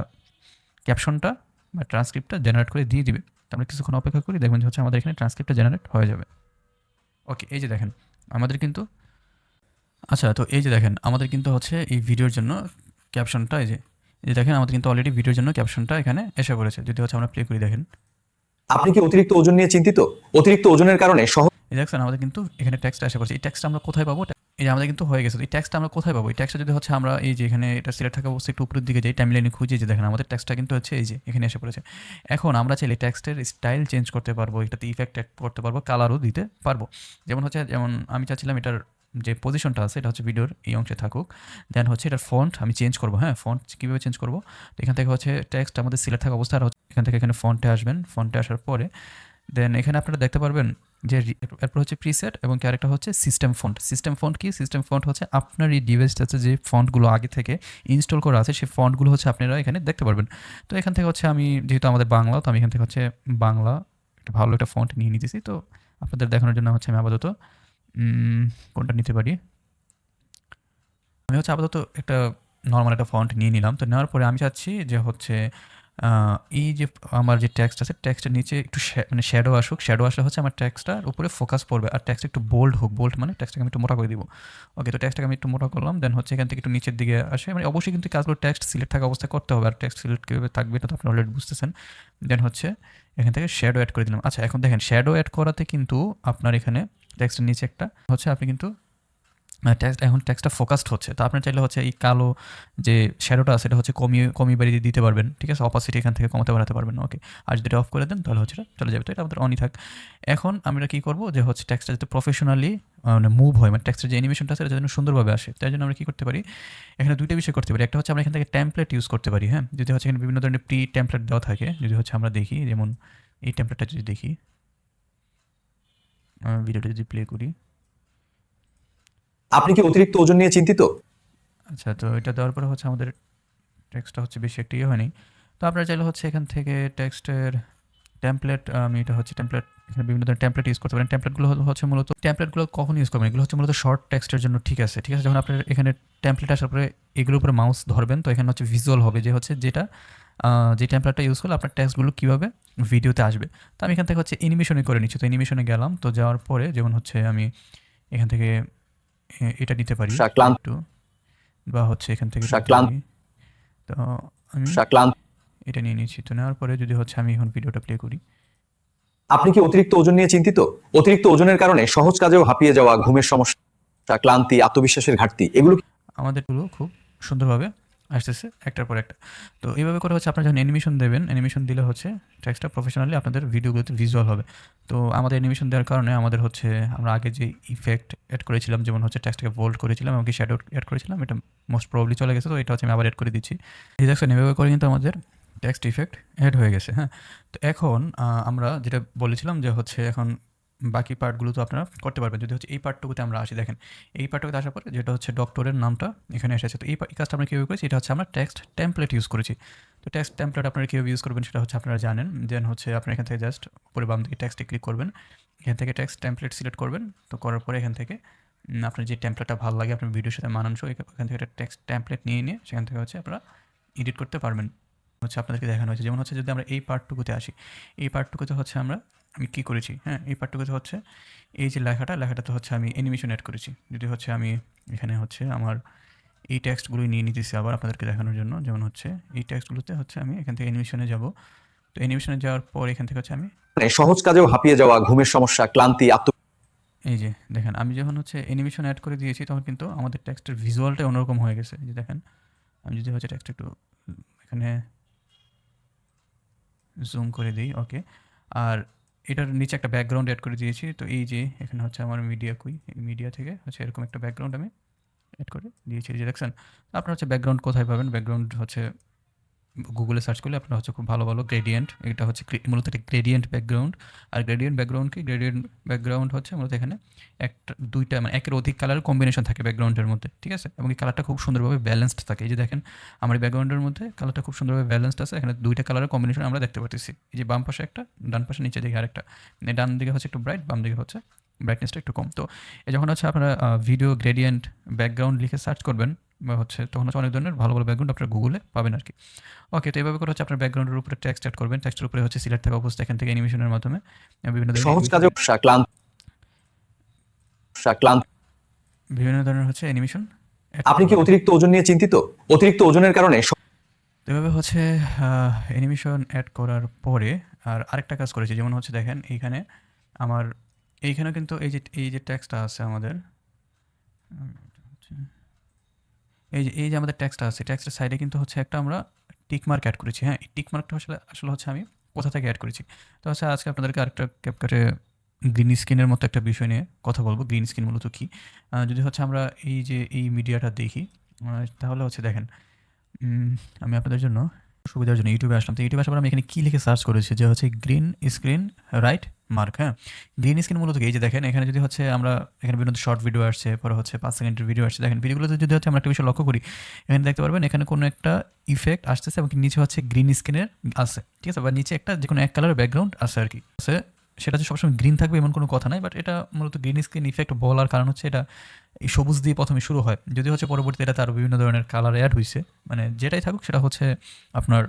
ক্যাপশনটা বা ট্রান্সক্রিপ্টটা জেনারেট করে দিয়ে দিবে। আমরা কিছুক্ষণ অপেক্ষা করি, দেখবেন যে হচ্ছে আমাদের এখানে ট্রান্সক্রিপ্টটা জেনারেট হয়ে যাবে। ওকে, এই যে দেখেন আমাদের কিন্তু আচ্ছা, তো এই যে দেখেন আমাদের কিন্তু হচ্ছে এই ভিডিওর জন্য ক্যাপশনটা এই যে দেখেন আমাদের কিন্তু অলরেডি ভিডিওর জন্য ক্যাপশনটা এখানে এসে পড়েছে। যদি হচ্ছে আমরা প্লে করি দেখেন, আপনি কি অতিরিক্ত ওজন নিয়ে চিন্তিত? অতিরিক্ত ওজনের কারণে এই দেখছেন আমাদের কিন্তু এখানে টেক্সটটা এসে পড়েছে। এই টেক্সটটা আমরা কোথায় পাবো, এই যে আমাদের কিন্তু হয়ে গেছে। এই টেক্সটটা আমরা কোথায় পাবো, এই টেক্সটটা যদি হচ্ছে আমরা এই যে এখানে এটা সিলেক্ট থাকা অবস্থায় একটু উপরের দিকে যাই টাইমলাইনে খুঁজে, যে দেখেন আমাদের টেক্সটটা কিন্তু হচ্ছে এই যে এখানে এসে পড়েছে। এখন আমরা চাইলে টেক্সটের স্টাইল চেঞ্জ করতে পারবো, এটাতে ইফেক্ট অ্যাড করতে পারবো, কালারও দিতে পারবো। যেমন আমি চাচ্ছিলাম এটার যে পজিশনটা আছে এটা হচ্ছে ভিডিওর এই অংশে থাকুক। দেন হচ্ছে এটার ফন্ট আমি চেঞ্জ করবো। হ্যাঁ, ফন্ট কীভাবে চেঞ্জ করবো, তো এখান থেকে হচ্ছে টেক্সট আমাদের সিলেক্ট থাকা অবস্থায় এখান থেকে এখানে ফন্টে আসবেন। ফন্টে আসার পরে দেন এখানে আপনারা দেখতে পারবেন যে এরপর হচ্ছে প্রিসেট এবং কি আরেকটা হচ্ছে সিস্টেম ফন্ট। সিস্টেম ফন্ট কি? সিস্টেম ফন্ট হচ্ছে আপনার এই ডিভাইসটাতে যে ফন্টগুলো আগে থেকে ইনস্টল করা আছে সেই ফন্টগুলো হচ্ছে আপনারা এখানে দেখতে পারবেন। তো এখান থেকে হচ্ছে আমি যেহেতু আমাদের বাংলা, তো আমি এখান থেকে হচ্ছে বাংলা একটা ভালো একটা ফন্ট নিয়ে নিতেছি। তো আপনাদের দেখানোর জন্য হচ্ছে আমি আপাতত কোনটা নিতে পারি, আমি হচ্ছে আপাতত একটা নর্মাল একটা ফন্ট নিয়ে নিলাম। তো নেওয়ার পরে আমি চাচ্ছি যে হচ্ছে এই যে আমার যে টেক্সট আছে টেক্সটের নিচে একটু মানে শ্যাডো আসুক। শ্যাডো আসলে হচ্ছে আমার টেক্সটটার উপরে ফোকাস পড়বে, আর টেক্সট একটু বোল্ড হোক। বোল্ড মানে টেক্সটটাকে আমি একটু মোটা করে দিব। ওকে, তো টেক্সটটাকে আমি একটু মোটা করলাম, দেন হচ্ছে এখান থেকে একটু নিচের দিকে আসে। মানে অবশ্যই কিন্তু কাজগুলো টেক্সট সিলেক্ট থাকা অবস্থায় করতে হবে, আর টেক্সট সিলেক্ট কীভাবে থাকবে এটা তো আপনি অলরেডি বুঝতেছেন। দেন হচ্ছে এখান থেকে শ্যাডো অ্যাড করে দিলাম। আচ্ছা, এখন দেখেন শ্যাডো অ্যাড করাতে কিন্তু আপনার এখানে টেক্সটের নিচে একটা হচ্ছে আপনি কিন্তু এখন টেক্সটটা ফোকাসড হচ্ছে। তো আপনার চাইলে হচ্ছে এই কালো যে শ্যাডোটা আছে এটা হচ্ছে কমিয়ে বাড়িয়ে দিতে পারবেন, ঠিক আছে? অপাসিটি এখান থেকে কমাতে বাড়াতে পারবেন। ওকে, আর যদি এটা অফ করে দেন তাহলে হচ্ছে এটা চলে যাবে। তো এটা আমাদের অনই থাক। এখন আমরা কী করবো যে হচ্ছে টেক্সটটা যাতে প্রফেশনালি মানে মুভ হয়, মানে টেক্সটের যে অ্যানিমেশনটা আছে এটা যেন সুন্দরভাবে আসে, তাই জন্য আমরা কী করতে পারি, এখানে দুইটা বিষয় করতে পারি। একটা হচ্ছে আমরা এখান থেকে টেমপ্লেট ইউজ করতে পারি। হ্যাঁ, যদি হচ্ছে এখানে বিভিন্ন ধরনের প্রি টেমপ্লেট দেওয়া থাকে, যদি হচ্ছে আমরা দেখি, যেমন এই টেমপ্লেটটা যদি দেখি, ভিডিওটা যদি প্লে করি, আপনি কি অতিরিক্ত ওজন নিয়ে চিন্তিত? আচ্ছা, তো এটা দেওয়ার পরে হচ্ছে আমাদের টেক্সটটা হচ্ছে বেশি একটা ইয়ে হয়নি। তো আপনারা চাইলে হচ্ছে এখান থেকে টেক্সটের টেমপ্লেট, আমি এটা হচ্ছে টেমপ্লেট, এখানে বিভিন্ন ধরনের টেমপ্লেট ইউজ করতে পারেন। টেমপ্লেটগুলো হচ্ছে মূলত টেমপ্লেটগুলো কখন ইউজ করবেন, এগুলো হচ্ছে মূলত শর্ট টেক্সটের জন্য, ঠিক আছে? ঠিক আছে, যখন আপনার এখানে টেমপ্লেট আসার পরে এগুলোর উপরে মাউস ধরবেন তো এখানে হচ্ছে ভিজুয়াল হবে যে হচ্ছে যেটা যে টেমপ্লেটটা ইউজ করলে আপনার টেক্সটগুলো কীভাবে ভিডিওতে আসবে। তো আমি এখান থেকে হচ্ছে অ্যানিমেশনে করে নিচ্ছি। তো অ্যানিমেশনে গেলাম, তো যাওয়ার পরে যেমন হচ্ছে আমি এখান থেকে এটা নিতে পারি ক্লান্ত একটু, বা হচ্ছে এখান থেকে ক্লান্ত তো আমি ক্লান্ত এটা নিয়ে নিচ্ছি। তো নেওয়ার পরে যদি হচ্ছে আমি এখন ভিডিওটা প্লে করি, আপনি কি অতিরিক্ত ওজন নিয়ে চিন্তিত? অতিরিক্ত ওজনের কারণে সহজ কাজেও হাঁপিয়ে যাওয়া, ঘুমের সমস্যা, ক্লান্তি, আত্মবিশ্বাসের ঘাটতি, এগুলো আমাদেরগুলো খুব সুন্দরভাবে আসতেছে একটার পর একটা। তো এইভাবে করে হচ্ছে আপনারা যখন অ্যানিমেশন দেবেন, অ্যানিমেশন দিলে হচ্ছে টেক্সটটা প্রফেশনালি আপনাদের ভিডিওগুলোতে ভিজুয়াল হবে। তো আমাদের অ্যানিমেশন দেওয়ার কারণে আমাদের হচ্ছে আমরা আগে যে ইফেক্ট অ্যাড করেছিলাম, যেমন হচ্ছে টেক্সটটাকে বোল্ড করেছিলাম এবং কি শ্যাডো অ্যাড করেছিলাম, এটা মোস্ট প্রবলি চলে গেছে। তো এটা হচ্ছে আমি আবার অ্যাড করে দিচ্ছি। এই দেখছেন, এভাবে করে কিন্তু আমাদের টেক্সট ইফেক্ট অ্যাড হয়ে গেছে। হ্যাঁ, তো এখন আমরা যেটা বলেছিলাম যে হচ্ছে এখন বাকি পার্টগুলো তো আপনারা করতে পারবেন। যদি হচ্ছে এই পার্টটুকুতে আমরা আসি, দেখেন এই পার্টটুকুতে আসার পরে যেটা হচ্ছে ডক্টরের নামটা এখানে এসেছে। তো এই কাজটা আমরা কীভাবে করেছি, এটা হচ্ছে আমরা টেক্সট টেমপ্লেট ইউজ করেছি। তো টেক্সট টেমপ্লেট আপনারা কীভাবে ইউজ করবেন সেটা হচ্ছে আপনারা জানেন। দেন হচ্ছে আপনারা এখান থেকে জাস্ট উপরে বাম দিকে টেক্সটে ক্লিক করবেন, এখান থেকে টেক্সট টেমপ্লেট সিলেক্ট করবেন। তো করার পরে এখান থেকে আপনার যে টেমপ্লেটটা ভালো লাগে আপনার ভিডিওর সাথে মানানসই, এখান থেকে একটা টেক্সট টেমপ্লেট নিয়ে সেখান থেকে হচ্ছে আপনারা এডিট করতে পারবেন। হচ্ছে আপনাদেরকে দেখানো হয়েছে। যেমন হচ্ছে যদি আমরা এই পার্টটুকুতে আসি, এই পার্টটুকুতে হচ্ছে আমি কী করেছি, হ্যাঁ, এই পার্টটুকুতে হচ্ছে এই যে লেখাটাতে হচ্ছে আমি অ্যানিমেশন অ্যাড করেছি। যদি হচ্ছে আমি এখানে হচ্ছে আমার এই টেক্সটগুলোই নিয়ে নিতেছি আবার আপনাদেরকে দেখানোর জন্য। যেমন হচ্ছে এই টেক্সটগুলোতে হচ্ছে আমি এখান থেকে অ্যানিমেশনে যাব। তো অ্যানিমেশনে যাওয়ার পর এখান থেকে হচ্ছে আমি সহজ কাজেও হাঁপিয়ে যাওয়া, ঘুমের সমস্যা, ক্লান্তি, এই যে দেখেন, আমি যখন হচ্ছে অ্যানিমেশন অ্যাড করে দিয়েছি তখন কিন্তু আমাদের টেক্সটের ভিজুয়ালটাই অন্যরকম হয়ে গেছে। এই যে দেখেন, আমি যদি হচ্ছে টেক্সট একটু এখানে জুম করে দিই, ওকে, আর এটার নিচে একটা ব্যাকগ্রাউন্ড অ্যাড করে দিয়েছি। তো এই যে এখানে হচ্ছে আমার মিডিয়া এই মিডিয়া থেকে হচ্ছে এরকম একটা ব্যাকগ্রাউন্ড আমি অ্যাড করে দিয়েছি। যে দেখছেন, আপনার হচ্ছে ব্যাকগ্রাউন্ড কোথায় পাবেন, ব্যাকগ্রাউন্ড হচ্ছে গুগলে সার্চ করলে আপনার হচ্ছে খুব ভালো গ্রেডিয়েন্ট, এটা হচ্ছে মূলত একটা গ্রেডিয়েন্ট ব্যাকগ্রাউন্ড। আর গ্রেডিয়েন্ট ব্যাকগ্রাউন্ড হচ্ছে মূলত এখানে একটা দুইটা মানে একের অধিক কালারের কম্বিনেশন থাকে ব্যাকগ্রাউন্ডের মধ্যে, ঠিক আছে? এবং এই কালারটা খুব সুন্দরভাবে ব্যালেন্সড থাকে। এই যে দেখেন, আমার এই ব্যাকগ্রাউন্ডের মধ্যে কালারটা খুব সুন্দরভাবে ব্যালেন্সড আছে। এখানে দুইটা কালারের কম্বিনেশন আমরা দেখতে পাচ্ছি। এই যে বাম পাশে একটা, ডান পাশে নিচে দিকে আরেকটা, ডান দিকে হচ্ছে একটু ব্রাইট, বাম দিকে হচ্ছে ব্রাইটনেসটা একটু কম। তো যখন হচ্ছে আপনারা ভিডিও গ্রেডিয়েন্ট ব্যাকগ্রাউন্ড লিখে সার্চ করবেন বা হচ্ছে তখন হচ্ছে অনেক ধরনের ভালো ভালো ব্যাকগ্রাউন্ড আপনারা গুগলে পাবেন আর কি। ওকে, তো এইভাবে করে হচ্ছে আপনার ব্যাকগ্রাউন্ডের উপরে টেক্সট অ্যাড করবেন। টেক্সটের উপরে হচ্ছে সিলেক্ট থাকা অবস্থা এখান থেকে অ্যানিমেশনের মাধ্যমে বিভিন্ন সহজ কাজেও ক্লান্তি। বিভিন্ন ধরনের হচ্ছে অ্যানিমেশন। আপনি কি অতিরিক্ত ওজন নিয়ে চিন্তিত? অতিরিক্ত ওজনের কারণে এভাবে হচ্ছে অ্যানিমেশন অ্যাড করার পরে আর আরেকটা কাজ করেছি। যেমন হচ্ছে দেখেন এইখানে আমার এইখানে কিন্তু এই যে টেক্সটটা আছে আমাদের, এই যে আমাদের টেক্সটটা আছে, টেক্সটের সাইডে কিন্তু হচ্ছে একটা আমরা টিক মার্ক অ্যাড করেছি। হ্যাঁ, এই টিক মার্কটা আসলে হচ্ছে আমি কোথা থেকে অ্যাড করেছি। তো হচ্ছে আজকে আপনাদেরকে আরেকটা ক্যাপকাটে গ্রিন স্ক্রিনের মতো একটা বিষয় নিয়ে কথা বলবো। গ্রিন স্ক্রিন মূলত কী, যদি হচ্ছে আমরা এই যে এই মিডিয়াটা দেখি তাহলে হচ্ছে দেখেন, আমি আপনাদের জন্য সুবিধার জন্য ইউটিউবে আসলাম। তো ইউটিউবে আসার পর আমি এখানে কী লিখে সার্চ করেছি যে হচ্ছে গ্রিন স্ক্রিন রাইট মার্ক। হ্যাঁ, গ্রিন স্ক্রিন মূলত কি? এই যে দেখেন এখানে যদি হচ্ছে আমরা এখানে বিভিন্ন শর্ট ভিডিও আসছে, পরে হচ্ছে 5 সেকেন্ডের ভিডিও আসছে। দেখেন ভিডিওগুলোতে যদি হচ্ছে আমরা একটা বিষয় লক্ষ্য করি, এখানে দেখতে পারবেন এখানে কোনো একটা ইফেক্ট আসতেছে এবং নিচে হচ্ছে গ্রিন স্ক্রিনের আছে, ঠিক আছে, বা নিচে একটা যে কোনো এক কালারের ব্যাকগ্রাউন্ড আছে আর কি আছে। সেটা যে সবসময় গ্রিন থাকবে এমন কোনো কথা নাই, বাট এটা মূলত গ্রিন স্ক্রিন ইফেক্ট বলার কারণ হচ্ছে এটা এই সবুজ দিয়ে প্রথমে শুরু হয়, যদি হচ্ছে পরবর্তীতে এটা আরও বিভিন্ন ধরনের কালার অ্যাড হয়েছে, মানে যেটাই থাকুক সেটা হচ্ছে আপনার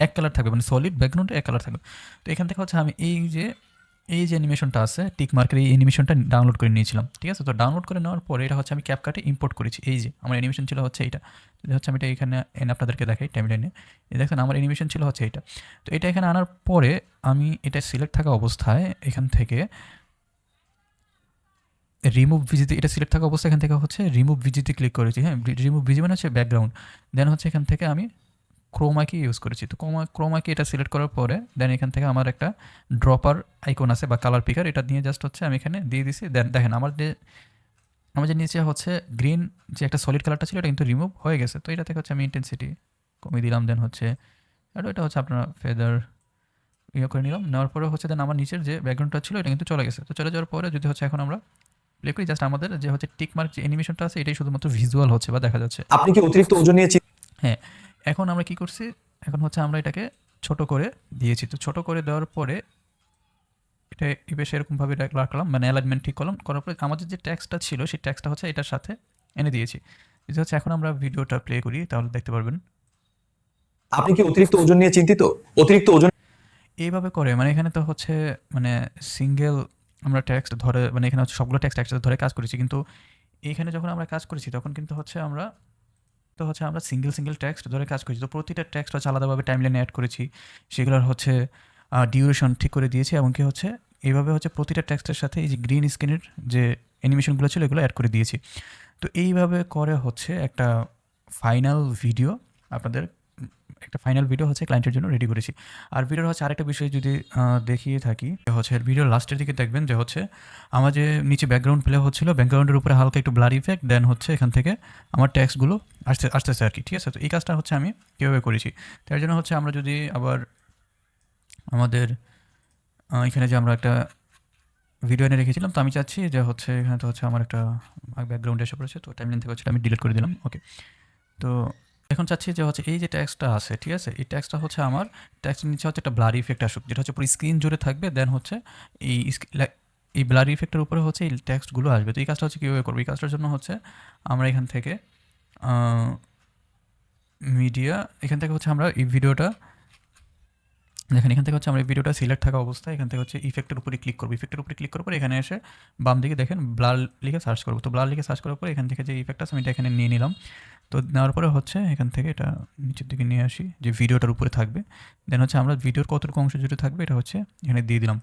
এক কালার থাকবে, মানে সলিড ব্যাকগ্রাউন্ডে এক কালার থাকবে। তো এখান থেকে হচ্ছে আমি এই যে অ্যানিমেশনটা আছে টিক মার্কের এই অ্যানিমেশনটা ডাউনলোড করে নিয়েছিলাম, ঠিক আছে। তো ডাউনলোড করে নেওয়ার পরে এটা হচ্ছে আমি ক্যাপকাটে ইম্পোর্ট করেছি। এই যে আমার অ্যানিমেশন ছিল হচ্ছে এইটা, যদি হচ্ছে আমি এটা এখানে এনে আপনাদেরকে দেখাই টাইমলাইনে, দেখেন আমার অ্যানিমেশন ছিল হচ্ছে এইটা। তো এটা এখানে আনার পরে আমি এটা সিলেক্ট থাকা অবস্থায় এখান থেকে রিমুভ ভিজিতে, এটা সিলেক্ট থাকা অবস্থায় এখান থেকে হচ্ছে রিমুভ ভিজিতে ক্লিক করেছি। হ্যাঁ, রিমুভ ভিজি মানে হচ্ছে ব্যাকগ্রাউন্ড। দেন হচ্ছে এখান থেকে আমি ক্রোমাকি ইউজ করেছি। তো ক্রোমাকি এটা সিলেক্ট করার পরে দেন এখান থেকে আমার একটা ড্রপার আইকন আছে বা কালার পিকার, এটা নিয়ে জাস্ট হচ্ছে আমি এখানে দিয়ে দিছি। দেন দেখেন আমার যে নিচে হচ্ছে গ্রিন যে একটা সলিড কালারটা ছিল এটা কিন্তু রিমুভ হয়ে গেছে। তো এটা থেকে হচ্ছে আমি ইন্টেন্সিটি কমিয়ে দিলাম। দেন হচ্ছে আর এটা হচ্ছে আপনার ফেদার ইয়ে করে নিলাম। নেওয়ার পরে হচ্ছে দেন আমার নিচের যে ব্যাকগ্রাউন্ডটা ছিল এটা কিন্তু চলে গেছে। তো চলে যাওয়ার পরে যদি হচ্ছে এখন আমরা প্লে করি, জাস্ট আমাদের যে হচ্ছে টিক মার্ক যে অ্যানিমেশনটা আছে এটাই শুধুমাত্র ভিজুয়াল হচ্ছে বা দেখা যাচ্ছে। আপনি কি অতিরিক্ত ওজন নিয়ে হ্যাঁ, এখন আমরা কি করছি, এখন হচ্ছে আমরা এটাকে ছোট করে দিয়েছি। তো ছোট করে দেওয়ার পরে এটা বেশ এরকমভাবে রাখলাম, মানে অ্যালাইনমেন্ট ঠিক করলাম। করার পরে আমাদের যে ট্যাক্সটা ছিল সেই ট্যাক্সটা হচ্ছে এটার সাথে এনে দিয়েছি। যদি হচ্ছে এখন আমরা ভিডিওটা প্লে করি তাহলে দেখতে পারবেন আপনি কি অতিরিক্ত ওজন নিয়ে চিন্তিত? অতিরিক্ত ওজন এইভাবে করে, মানে এখানে তো হচ্ছে মানে সিঙ্গেল আমরা ট্যাক্স ধরে, মানে এখানে হচ্ছে সবগুলো ট্যাক্স একসাথে ধরে কাজ করেছি, কিন্তু এইখানে যখন আমরা কাজ করেছি তখন কিন্তু হচ্ছে আমরা সিঙ্গেল টেক্সট ধরে কাজ করেছি। তো প্রতিটা টেক্সট হচ্ছে আলাদাভাবে টাইমলাইনে অ্যাড করেছি, সেগুলোর হচ্ছে ডিউরেশন ঠিক করে দিয়েছি, এবং কি হচ্ছে এইভাবে হচ্ছে প্রতিটা টেক্সটের সাথে এই যে গ্রিন স্ক্রিনের যে অ্যানিমেশনগুলো ছিল এগুলো অ্যাড করে দিয়েছি। তো এইভাবে করে হচ্ছে একটা ফাইনাল ভিডিও হচ্ছে ক্লায়েন্টের জন্য রেডি করেছি। আর ভিডিওর হচ্ছে আরেকটা বিষয় যদি দেখিয়ে থাকি, হচ্ছে ভিডিওর লাস্টের দিকে দেখবেন যে হচ্ছে আমার যে নিচে ব্যাকগ্রাউন্ড প্লে হচ্ছিল, ব্যাকগ্রাউন্ডের উপরে হালকা একটু ব্লার ইফেক্ট, দেন হচ্ছে এখান থেকে আমার ট্যাক্সগুলো আসতেছে আর কি, ঠিক আছে। তো এই কাজটা হচ্ছে আমি কীভাবে করেছি, তার জন্য হচ্ছে আমরা যদি আবার আমাদের এখানে যে আমরা একটা ভিডিও এনে রেখেছিলাম, তো আমি চাচ্ছি যে হচ্ছে এখানে তো হচ্ছে আমার একটা ব্যাকগ্রাউন্ড এসে পড়েছে, তো টাইমলাইন থেকে হচ্ছে আমি ডিলিট করে দিলাম। ওকে, তো এখন চাচ্ছি যে হচ্ছে এই যে ট্যাক্সটা আছে, ঠিক আছে, এই ট্যাক্সটা হচ্ছে আমার ট্যাক্সের নিচে হচ্ছে একটা ব্লার ইফেক্ট আসুক, যেটা হচ্ছে পুরো স্ক্রিন জুড়ে থাকবে। দেন হচ্ছে এই ব্লার ইফেক্টের উপরে হচ্ছে এই ট্যাক্সটগুলো আসবে। তো এই কাজটা হচ্ছে কীভাবে করবো, এই কাজটার জন্য হচ্ছে আমরা এখান থেকে মিডিয়া, এখান থেকে হচ্ছে আমরা এই ভিডিওটা দেখেন, এখান থেকে হচ্ছে আমরা এই ভিডিওটা সিলেক্ট থাকা অবস্থায় এখান থেকে হচ্ছে ইফেক্টের উপরে ক্লিক করবো। ইফেক্টের উপরে ক্লিক করার পরে এখানে এসে বাম দিকে দেখেন ব্লার লিখে সার্চ করবো। তো ব্লার লিখে সার্চ করার পরে এখান থেকে যে ইফেক্ট আছে আমি এটা এখানে নিয়ে নিলাম। তো নেওয়ার পরে হচ্ছে এখান থেকে এটা নিচের দিকে নিয়ে আসি, যে ভিডিওটার উপরে থাকবে। দেন হচ্ছে আমরা ভিডিওর কতটুকু অংশ জুড়ে থাকবে এটা হচ্ছে এখানে দিয়ে দিলাম,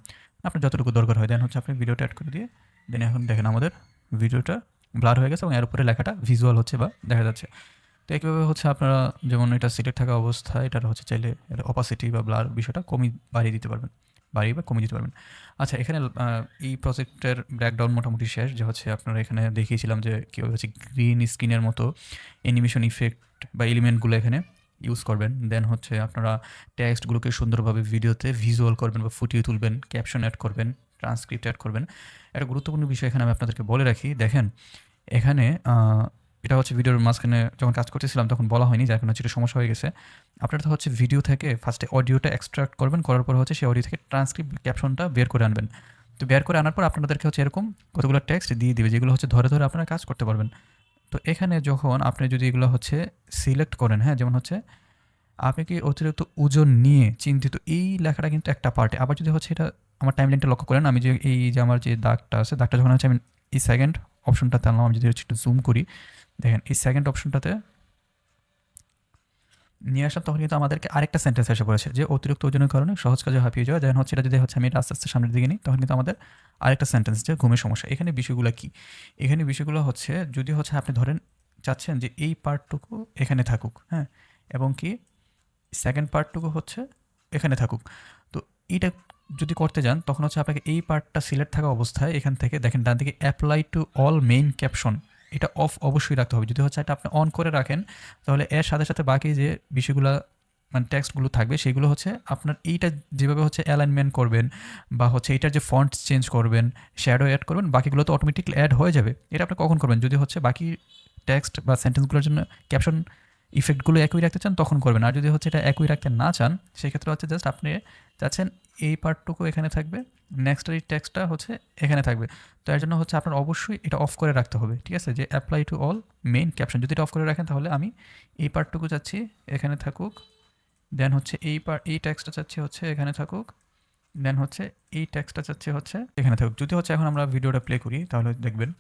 আপনার যতটুকু দরকার হয়। দেন হচ্ছে আপনি ভিডিওটা অ্যাড করে দিয়ে দেন এখন দেখেন আমাদের ভিডিওটা ব্লার হয়ে গেছে এবং এর উপরে লেখাটা ভিজুয়াল হচ্ছে বা দেখা যাচ্ছে। তো একইভাবে হচ্ছে আপনারা যেমন এটা সিলেক্ট থাকা অবস্থায় এটার হচ্ছে চাইলে এটা অপাসিটি বা ব্লার বিষয়টা বাড়িয়ে দিতে পারবেন, বাড়িয়ে বা কমিয়ে দিতে পারবেন। আচ্ছা, এখানে এই প্রজেক্টের ব্রেকডাউন মোটামুটি শেষ, যে হচ্ছে আপনারা এখানে দেখিয়েছিলাম যে কীভাবে হচ্ছে গ্রিন স্ক্রিনের মতো অ্যানিমেশন ইফেক্ট বা এলিমেন্টগুলো এখানে ইউজ করবেন। দেন হচ্ছে আপনারা টেক্সটগুলোকে সুন্দরভাবে ভিডিওতে ভিজুয়াল করবেন বা ফুটিয়ে তুলবেন, ক্যাপশন অ্যাড করবেন, ট্রান্সক্রিপ্ট অ্যাড করবেন। একটা গুরুত্বপূর্ণ বিষয় এখানে আমি আপনাদেরকে বলে রাখি, দেখেন এখানে এটা হচ্ছে ভিডিওর মাঝখানে যখন কাজ করতেছিলাম তখন বলা হয়নি, যার কারণে হচ্ছে সমস্যা হয়ে গেছে। আপনারা তো হচ্ছে ভিডিও থেকে ফার্স্টে অডিওটা এক্সট্রাক্ট করবেন, করার পর হচ্ছে সেই অডিও থেকে ট্রান্সক্রিপ্ট ক্যাপশনটা বের করে আনবেন। তো বের করে আনার পর আপনাদেরকে হচ্ছে এরকম কতগুলো টেক্সট দিয়ে দিবে, যেগুলো হচ্ছে ধরে ধরে আপনারা কাজ করতে পারবেন। তো এখানে যখন আপনি যদি এগুলো হচ্ছে সিলেক্ট করেন, হ্যাঁ, যেমন হচ্ছে আপনি কি অতিরিক্ত ওজন নিয়ে চিন্তিত, এই লেখাটা কিন্তু একটা পার্টে। আবার যদি হচ্ছে এটা আমার টাইমলাইনটা লক্ষ্য করেন, আমি যে এই যে আমার যে দাগটা আছে, দাগটা যখন হচ্ছে আমি এই সেকেন্ড অপশনটাতে আনলাম, আমি যদি হচ্ছে একটু জুম করি, দেখেন এই সেকেন্ড অপশনটাতে নিয়ে আসলাম, তখন কিন্তু আমাদেরকে আরেকটা সেন্টেন্স এসে পড়েছে যে অতিরিক্ত ওজনের কারণে সহজ কাজে হাঁপিয়ে যাওয়া। যেমন হচ্ছে এটা যদি হচ্ছে আমি আস্তে আস্তে সামনের দিকে নিই, তখন কিন্তু আমাদের আরেকটা সেন্টেন্স যে ঘুমের সমস্যা। এখানে বিষয়গুলো কি, এখানে বিষয়গুলো হচ্ছে যদি হচ্ছে আপনি ধরেন চাচ্ছেন যে এই পার্টটুকু এখানে থাকুক, হ্যাঁ, এবং কি সেকেন্ড পার্টটুকু হচ্ছে এখানে থাকুক। তো এইটা যদি করতে যান তখন হচ্ছে আপনাকে এই পার্টটা সিলেক্ট থাকা অবস্থায় এখান থেকে দেখেন ডান দিকে apply to all main caption, এটা অফ অবশ্যই রাখতে হবে। যদি হচ্ছে এটা আপনি অন করে রাখেন তাহলে এর সাথে সাথে বাকি যে বিষয়গুলো মানে টেক্সটগুলো থাকবে সেগুলো হচ্ছে আপনার এইটা যেভাবে হচ্ছে অ্যালাইনমেন্ট করবেন বা হচ্ছে এইটার যে ফন্ট চেঞ্জ করবেন, শ্যাডো অ্যাড করবেন, বাকিগুলো তো অটোমেটিকলি অ্যাড হয়ে যাবে। এটা আপনি কখন করবেন? যদি হচ্ছে বাকি টেক্সট বা সেন্টেন্সগুলোর জন্য ক্যাপশন ইফেক্টগুলো একই রাখতে চান তখন করবেন। আর যদি হচ্ছে এটা একই রাখতে না চান সেক্ষেত্রে হচ্ছে জাস্ট আপনি চাচ্ছেন এই পার্টটুকু এখানে থাকবে, নেক্সট এই টেক্সটটা হচ্ছে এখানে থাকবে। তো এর জন্য হচ্ছে আপনার অবশ্যই এটা অফ করে রাখতে হবে, ঠিক আছে? যে apply to all main caption যদি এটা অফ করে রাখেন তাহলে আমি এই পার্টটুকু চাচ্ছি এখানে থাকুক, দেন হচ্ছে এই টেক্সটটা চাচ্ছি হচ্ছে এখানে থাকুক, দেন হচ্ছে এই টেক্সটটা চাচ্ছি হচ্ছে এখানে থাকুক। যদি হচ্ছে এখন আমরা ভিডিওটা প্লে করি তাহলে দেখবেন।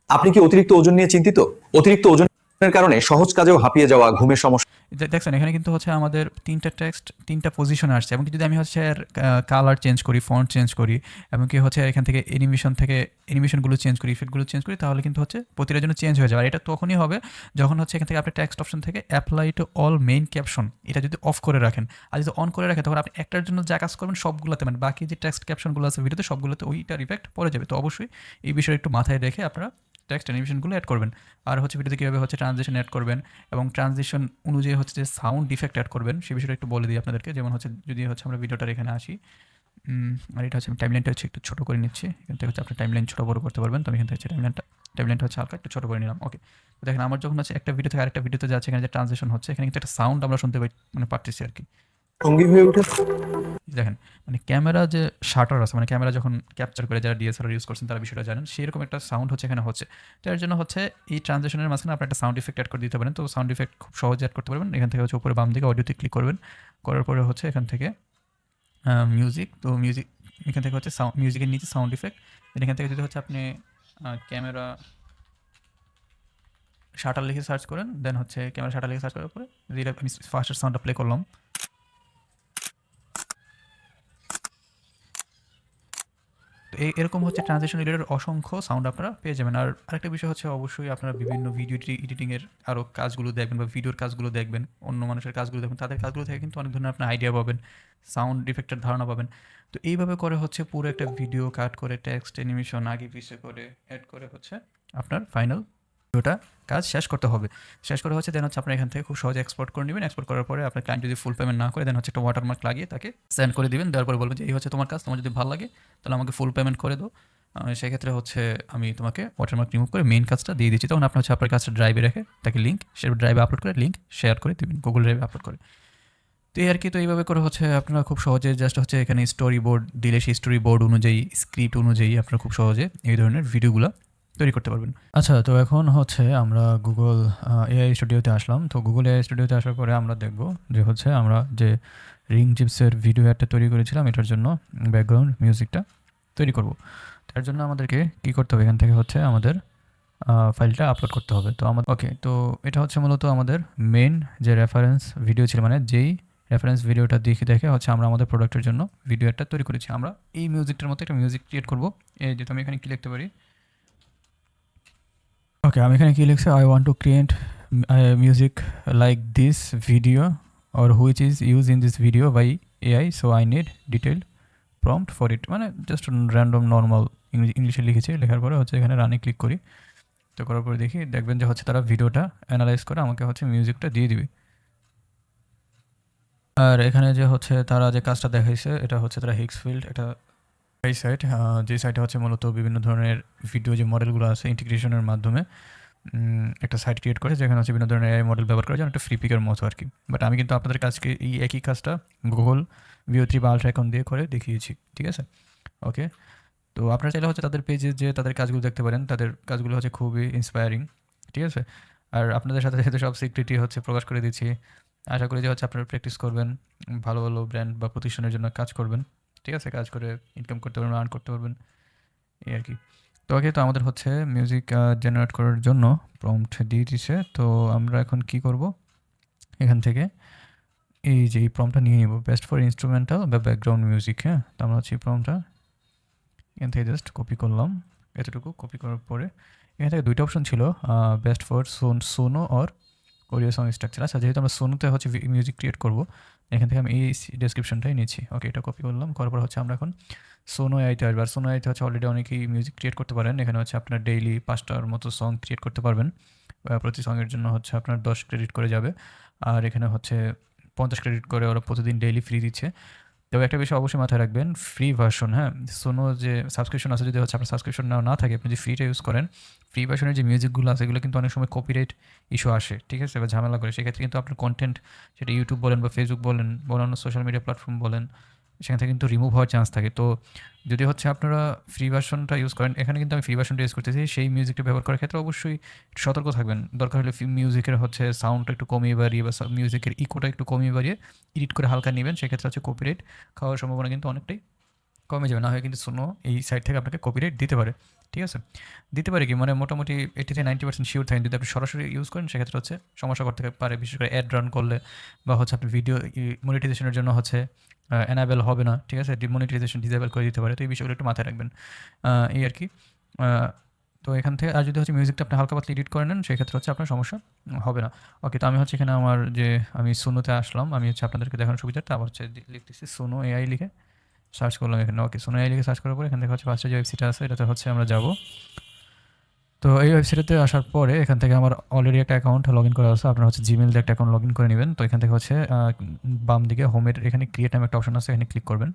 আপনি কি অতিরিক্ত ওজন নিয়ে চিন্তিত? অতিরিক্ত ওজনের কারণে সহজ কাজেও হাঁপিয়ে যাওয়া, ঘুমের সমস্যা, দেখছেন এখানে কিন্তু হচ্ছে আমাদের 3টা টেক্সট 3টা পজিশনে আসছে। এমনকি যদি আমি হচ্ছে এর কালার চেঞ্জ করি, ফন্ট চেঞ্জ করি, এমনকি হচ্ছে এখান থেকে অ্যানিমেশনগুলো চেঞ্জ করি, ইফেক্টগুলো চেঞ্জ করি, তাহলে কিন্তু হচ্ছে প্রতিটার জন্য চেঞ্জ হয়ে যাবে। আর এটা তখনই হবে যখন হচ্ছে এখান থেকে আপনি টেক্সট অপশন থেকে apply to all main caption এটা যদি অফ করে রাখেন। আর যদি অন করে রাখেন তখন আপনি একটার জন্য যা কাজ করবেন সবগুলোতে, মানে বাকি যে টেক্সট ক্যাপশনগুলো আছে ভিডিওতে সবগুলোতে ওইটার ইফেক্ট পড়ে যাবে। তো অবশ্যই এই বিষয়ে একটু মাথায় রেখে আপনারা টেক্সট অ্যানিমেশনগুলো অ্যাড করবেন। আর হচ্ছে ভিডিওতে কীভাবে হচ্ছে ট্রানজিশন অ্যাড করবেন এবং ট্রানজিশন অনুযায়ী হচ্ছে যে সাউন্ড ইফেক্ট অ্যাড করবেন সে বিষয়টা একটু বলে দিই আপনাদেরকে। যেমন হচ্ছে যদি হচ্ছে আমরা ভিডিওটার এখানে আসি, আর এটা হচ্ছে আমি টাইমলাইনটা হচ্ছে একটু ছোটো করে নিচ্ছি। এখান থেকে হচ্ছে আপনি টাইমলাইন ছোটো বড় করতে পারবেন। তো আমি এখান থেকে হচ্ছে টাইমলাইনটা হচ্ছে হালকা একটু ছোটো করে নিলাম। ওকে, তো দেখেন আমার যখন হচ্ছে একটা ভিডিও থেকে আরেকটা ভিডিওতে যাচ্ছে, এখানে যে ট্রানজিশন হচ্ছে এখানে কিন্তু একটা সাউন্ড আমরা শুনতে পাই, মানে পারতেছি আর কি। সঙ্গী হয়ে ওঠে। দেখেন মানে ক্যামেরা যে শাটার আছে, মানে ক্যামেরা যখন ক্যাপচার করে যারা ডিএসএলআর ইউজ করছেন তারা বিষয়টা জানেন, সেরকম একটা সাউন্ড হচ্ছে এখানে হচ্ছে। তো এর জন্য হচ্ছে এই ট্রানজিশনের মাঝখানে আপনি একটা সাউন্ড ইফেক্ট অ্যাড করে দিতে পারেন। তো সাউন্ড ইফেক্ট খুব সহজে অ্যাড করতে পারবেন। এখান থেকে হচ্ছে উপরে বাম দিকে অডিওতে ক্লিক করবেন, করার পরে হচ্ছে এখান থেকে মিউজিক, তো মিউজিক এখান থেকে হচ্ছে মিউজিকের নিচে সাউন্ড ইফেক্ট, এখান থেকে যদি হচ্ছে আপনি ক্যামেরা শাটার লিখে সার্চ করেন, দেন হচ্ছে ক্যামেরা শাটার লিখে সার্চ করার পরে যদি আমি ফার্স্টের সাউন্ডটা প্লে করলাম, তো এরকম হচ্ছে ট্রানজিশন রিলেটেড অসংখ্য সাউন্ড আপনারা পেয়ে যাবেন। আর আরেকটা বিষয় হচ্ছে অবশ্যই আপনারা বিভিন্ন ভিডিও এডিটিংয়ের আরও কাজগুলো দেখবেন বা ভিডিওর কাজগুলো দেখবেন, অন্য মানুষের কাজগুলো দেখবেন, তাদের কাজগুলো থেকে কিন্তু অনেক ধরনের আপনার আইডিয়া পাবেন, সাউন্ড ইফেক্টের ধারণা পাবেন। তো এইভাবে করে হচ্ছে পুরো একটা ভিডিও কাট করে টেক্সট অ্যানিমেশন আগে পিছিয়ে করে অ্যাড করে হচ্ছে আপনার ফাইনাল ভিডিওটা কাজ শেষ করতে হবে। শেষ করে হচ্ছে দেন হচ্ছে আপনার এখান থেকে খুব সহজে এক্সপোর্ট করে নেবেন। এক্সপোর্ট করার পরে আপনার ক্লায়েন্ট যদি ফুল পেমেন্ট না করে দেন হচ্ছে একটা ওয়াটারমার্ক লাগিয়ে তাকে সেন্ড করে দিবেন। দেওয়ার পরে বলবেন যে এই হচ্ছে তোমার কাজ, তোমার যদি ভালো লাগে তাহলে আমাকে ফুল পেমেন্ট করে দাও। সেক্ষেত্রে হচ্ছে আমি তোমাকে ওয়াটারমার্ক রিমুভ করে মেইন কাজটা দিয়ে দিচ্ছি। তখন আপনার হচ্ছে আপনার কাজটা ড্রাইভে রেখে তাকে লিঙ্ক সে ড্রাইভে আপলোড করে লিঙ্ক শেয়ার করে দেবেন, গুগল ড্রাইভে আপলোড করে। তো এই আর কি। তো এইভাবে করে হচ্ছে আপনারা খুব সহজে জাস্ট হচ্ছে এখানে স্টোরি বোর্ড দিলে সেই স্টোরি বোর্ড অনুযায়ী স্ক্রিপ্ট অনুযায়ী আপনারা খুব সহজে এই ধরনের ভিডিওগুলো তৈরি করতে পারবেন। আচ্ছা, তো এখন হচ্ছে আমরা গুগল এআই স্টুডিওতে আসলাম। তো গুগল এআই স্টুডিওতে আসার পরে আমরা দেখব যে হচ্ছে আমরা যে রিং জিপসের ভিডিও অ্যাডটা তৈরি করেছিলাম এটার জন্য ব্যাকগ্রাউন্ড মিউজিকটা তৈরি করব। তার জন্য আমাদেরকে কী করতে হবে, এখান থেকে হচ্ছে আমাদের ফাইলটা আপলোড করতে হবে। তো আমাদের ওকে, তো এটা হচ্ছে মূলত আমাদের মেন যে রেফারেন্স ভিডিও ছিল, মানে যেই রেফারেন্স ভিডিওটা দেখে হচ্ছে আমরা আমাদের প্রোডাক্টের জন্য ভিডিও একটা তৈরি করেছি। আমরা এই মিউজিকটার মতো একটা মিউজিক ক্রিয়েট করবো। এই যেহেতু আমি এখানে কী লিখতে পারি, ওকে আমি এখানে কী লিখছি, I want to create music like this video or which is use in this video by AI, so I need detail prompt for it. মানে জাস্ট র্যান্ডম নর্মাল ইংলিশে লিখেছি। লেখার পরে হচ্ছে এখানে রানে ক্লিক করি। তো করার পরে দেখবেন যে হচ্ছে তারা ভিডিওটা অ্যানালাইজ করে আমাকে হচ্ছে মিউজিকটা দিয়ে দিবে। আর এখানে যে হচ্ছে তারা যে কাজটা দেখাইছে এটা হচ্ছে তারা হিক্সফিল্ড, এটা এই সাইট, যে সাইটে হচ্ছে মূলত বিভিন্ন ধরনের ভিডিও যে মডেলগুলো আছে ইন্টিগ্রেশনের মাধ্যমে একটা সাইট ক্রিয়েট করে যেখানে হচ্ছে বিভিন্ন ধরনের এআই মডেল ব্যবহার করা যায়, একটা ফ্রি পিকের মতো আর কি। বাট আমি কিন্তু আপনাদের কাজকে এই একই কাজটা গুগল VO3 বা আলট্রা অ্যাকাউন্ট দিয়ে করে দেখিয়েছি, ঠিক আছে? ওকে, তো আপনারা চাইলে হচ্ছে তাদের পেজে যে তাদের কাজগুলো দেখতে পারেন, তাদের কাজগুলো হচ্ছে খুবই ইন্সপায়ারিং, ঠিক আছে? আর আপনাদের সাথে সাথে সব সিক্রেটই হচ্ছে প্রকাশ করে দিচ্ছি। আশা করি যে হচ্ছে আপনারা প্র্যাকটিস করবেন, ভালো ভালো ব্র্যান্ড বা প্রতিষ্ঠানের জন্য কাজ করবেন, ঠিক আছে? কাজ করে ইনকাম করতে পারবেন, আর্ন করতে পারবেন, এই আর কি। তো ওকে, তো আমাদের হচ্ছে মিউজিক জেনারেট করার জন্য প্রম্পট দিয়ে দিছে। তো আমরা এখন কি করব, এখান থেকে এই যে এই প্রম্পটটা নিয়ে নিব, বেস্ট ফর ইনস্ট্রুমেন্টাল বা ব্যাকগ্রাউন্ড মিউজিক। হ্যাঁ, তো আমরা হচ্ছে এই প্রম্পটটা এখান থেকে জাস্ট কপি করলাম। এতটুকু কপি করার পরে এখান থেকে দুইটা অপশন ছিল, best for Suno or audio song structure. আচ্ছা, যেহেতু আমরা সোনোতে হচ্ছে মিউজিক ক্রিয়েট করবো, এখান থেকে আমি এই ডেসক্রিপশনটাই নিচ্ছি। ওকে, এটা কপি করলাম, করার পর হচ্ছে আমরা এখন সোনো আইতে আসবো। আর সোনো আইতে হচ্ছে অলরেডি অনেকেই মিউজিক ক্রিয়েট করতে পারেন। এখানে হচ্ছে আপনার ডেইলি 5টার মতো সং ক্রিয়েট করতে পারবেন। প্রতি সঙের জন্য হচ্ছে আপনার 10 ক্রেডিট করে যাবে। আর এখানে হচ্ছে 50 ক্রেডিট করে ওরা প্রতিদিন ডেইলি ফ্রি দিচ্ছে। তবে একটা বিষয় অবশ্যই মাথায় রাখবেন, ফ্রি ভার্সন, হ্যাঁ, সোনো যে সাবস্ক্রিপশন আছে, যদি হচ্ছে আপনার সাবস্ক্রিপশন না থাকে, আপনি যদি ফ্রিটা ইউজ করেন, ফ্রি ভার্সনের যে মিউজিকগুলো আছে এগুলো কিন্তু অনেক সময় কপিরাইট ইস্যু আসে, ঠিক আছে, বা ঝামেলা করে। সেক্ষেত্রে কিন্তু আপনার কন্টেন্ট, সেটা ইউটিউব বলেন বা ফেসবুক বলেন বা অন্যান্য সোশ্যাল মিডিয়া প্ল্যাটফর্ম বলেন, সেখান থেকে কিন্তু রিমুভ হওয়ার চান্স থাকে। তো যদি হচ্ছে আপনারা ফ্রি ভার্সনটা ইউজ করেন, এখানে কিন্তু আমি ফ্রি ভার্সনটা ইউজ করতেছি, সেই মিউজিকটা ব্যবহার করার ক্ষেত্রে অবশ্যই একটু সতর্ক থাকবেন। দরকার হলে মিউজিকের হচ্ছে সাউন্ডটা একটু কমিয়ে বাড়িয়ে বা মিউজিকের ইকোটা একটু কমিয়ে বাড়িয়ে এডিট করে হালকা নেবেন, সেক্ষেত্রে হচ্ছে কপিরাইট খাওয়ার সম্ভাবনা কিন্তু অনেকটাই কমে যাবে। না হয় কিন্তু শোনো এই সাইট থেকে আপনাকে কপিরাইট দিতে পারে, ঠিক আছে, দিতে পারে কি মানে মোটামুটি 80-90% শিওর থাকেন। যদি আপনি সরাসরি ইউজ করেন সেক্ষেত্রে হচ্ছে সমস্যা করতে পারে, বিশেষ করে অ্যাড রান করলে বা হচ্ছে আপনি ভিডিও মনিটাইজেশনের জন্য হচ্ছে এনাবেল হবে না, ঠিক আছে, ডিমনিটাইজেশন ডিসেবল করে দিতে পারে। তো এই বিষয়গুলো একটু মাথায় রাখবেন, এই আর কি। তো এখান থেকে আর যদি হচ্ছে মিউজিকটা আপনি হালকা পাতলা এডিট করে নেন সেক্ষেত্রে হচ্ছে আপনার সমস্যা হবে না। ওকে, তো আমি হচ্ছে এখানে আমার যে আমি সুনোতে আসলাম, আমি হচ্ছে আপনাদেরকে দেখানোর সুবিধাটা আবার হচ্ছে লিখতেছি সুনো এআই লিখে সার্চ করলাম এখানে। ওকে, সুনো এআই লিখে সার্চ করার পরে এখান থেকে হচ্ছে ফার্স্টে যে ওয়েবসাইটটা আছে এটাতে হচ্ছে আমরা যাব। তো এই ওয়েবসাইটে আসার পরে এখান থেকে আমার অলরেডি একটা অ্যাকাউন্ট লগ ইন করা আছে, আপনারা হচ্ছে জিমেল দিয়ে একটা অ্যাকাউন্ট লগ ইন করে নেবেন। তো এখান থেকে হচ্ছে বাম দিকে হোমের এখানে ক্রিয়েট নামে একটা অপশন আছে, এখানে ক্লিক করবেন।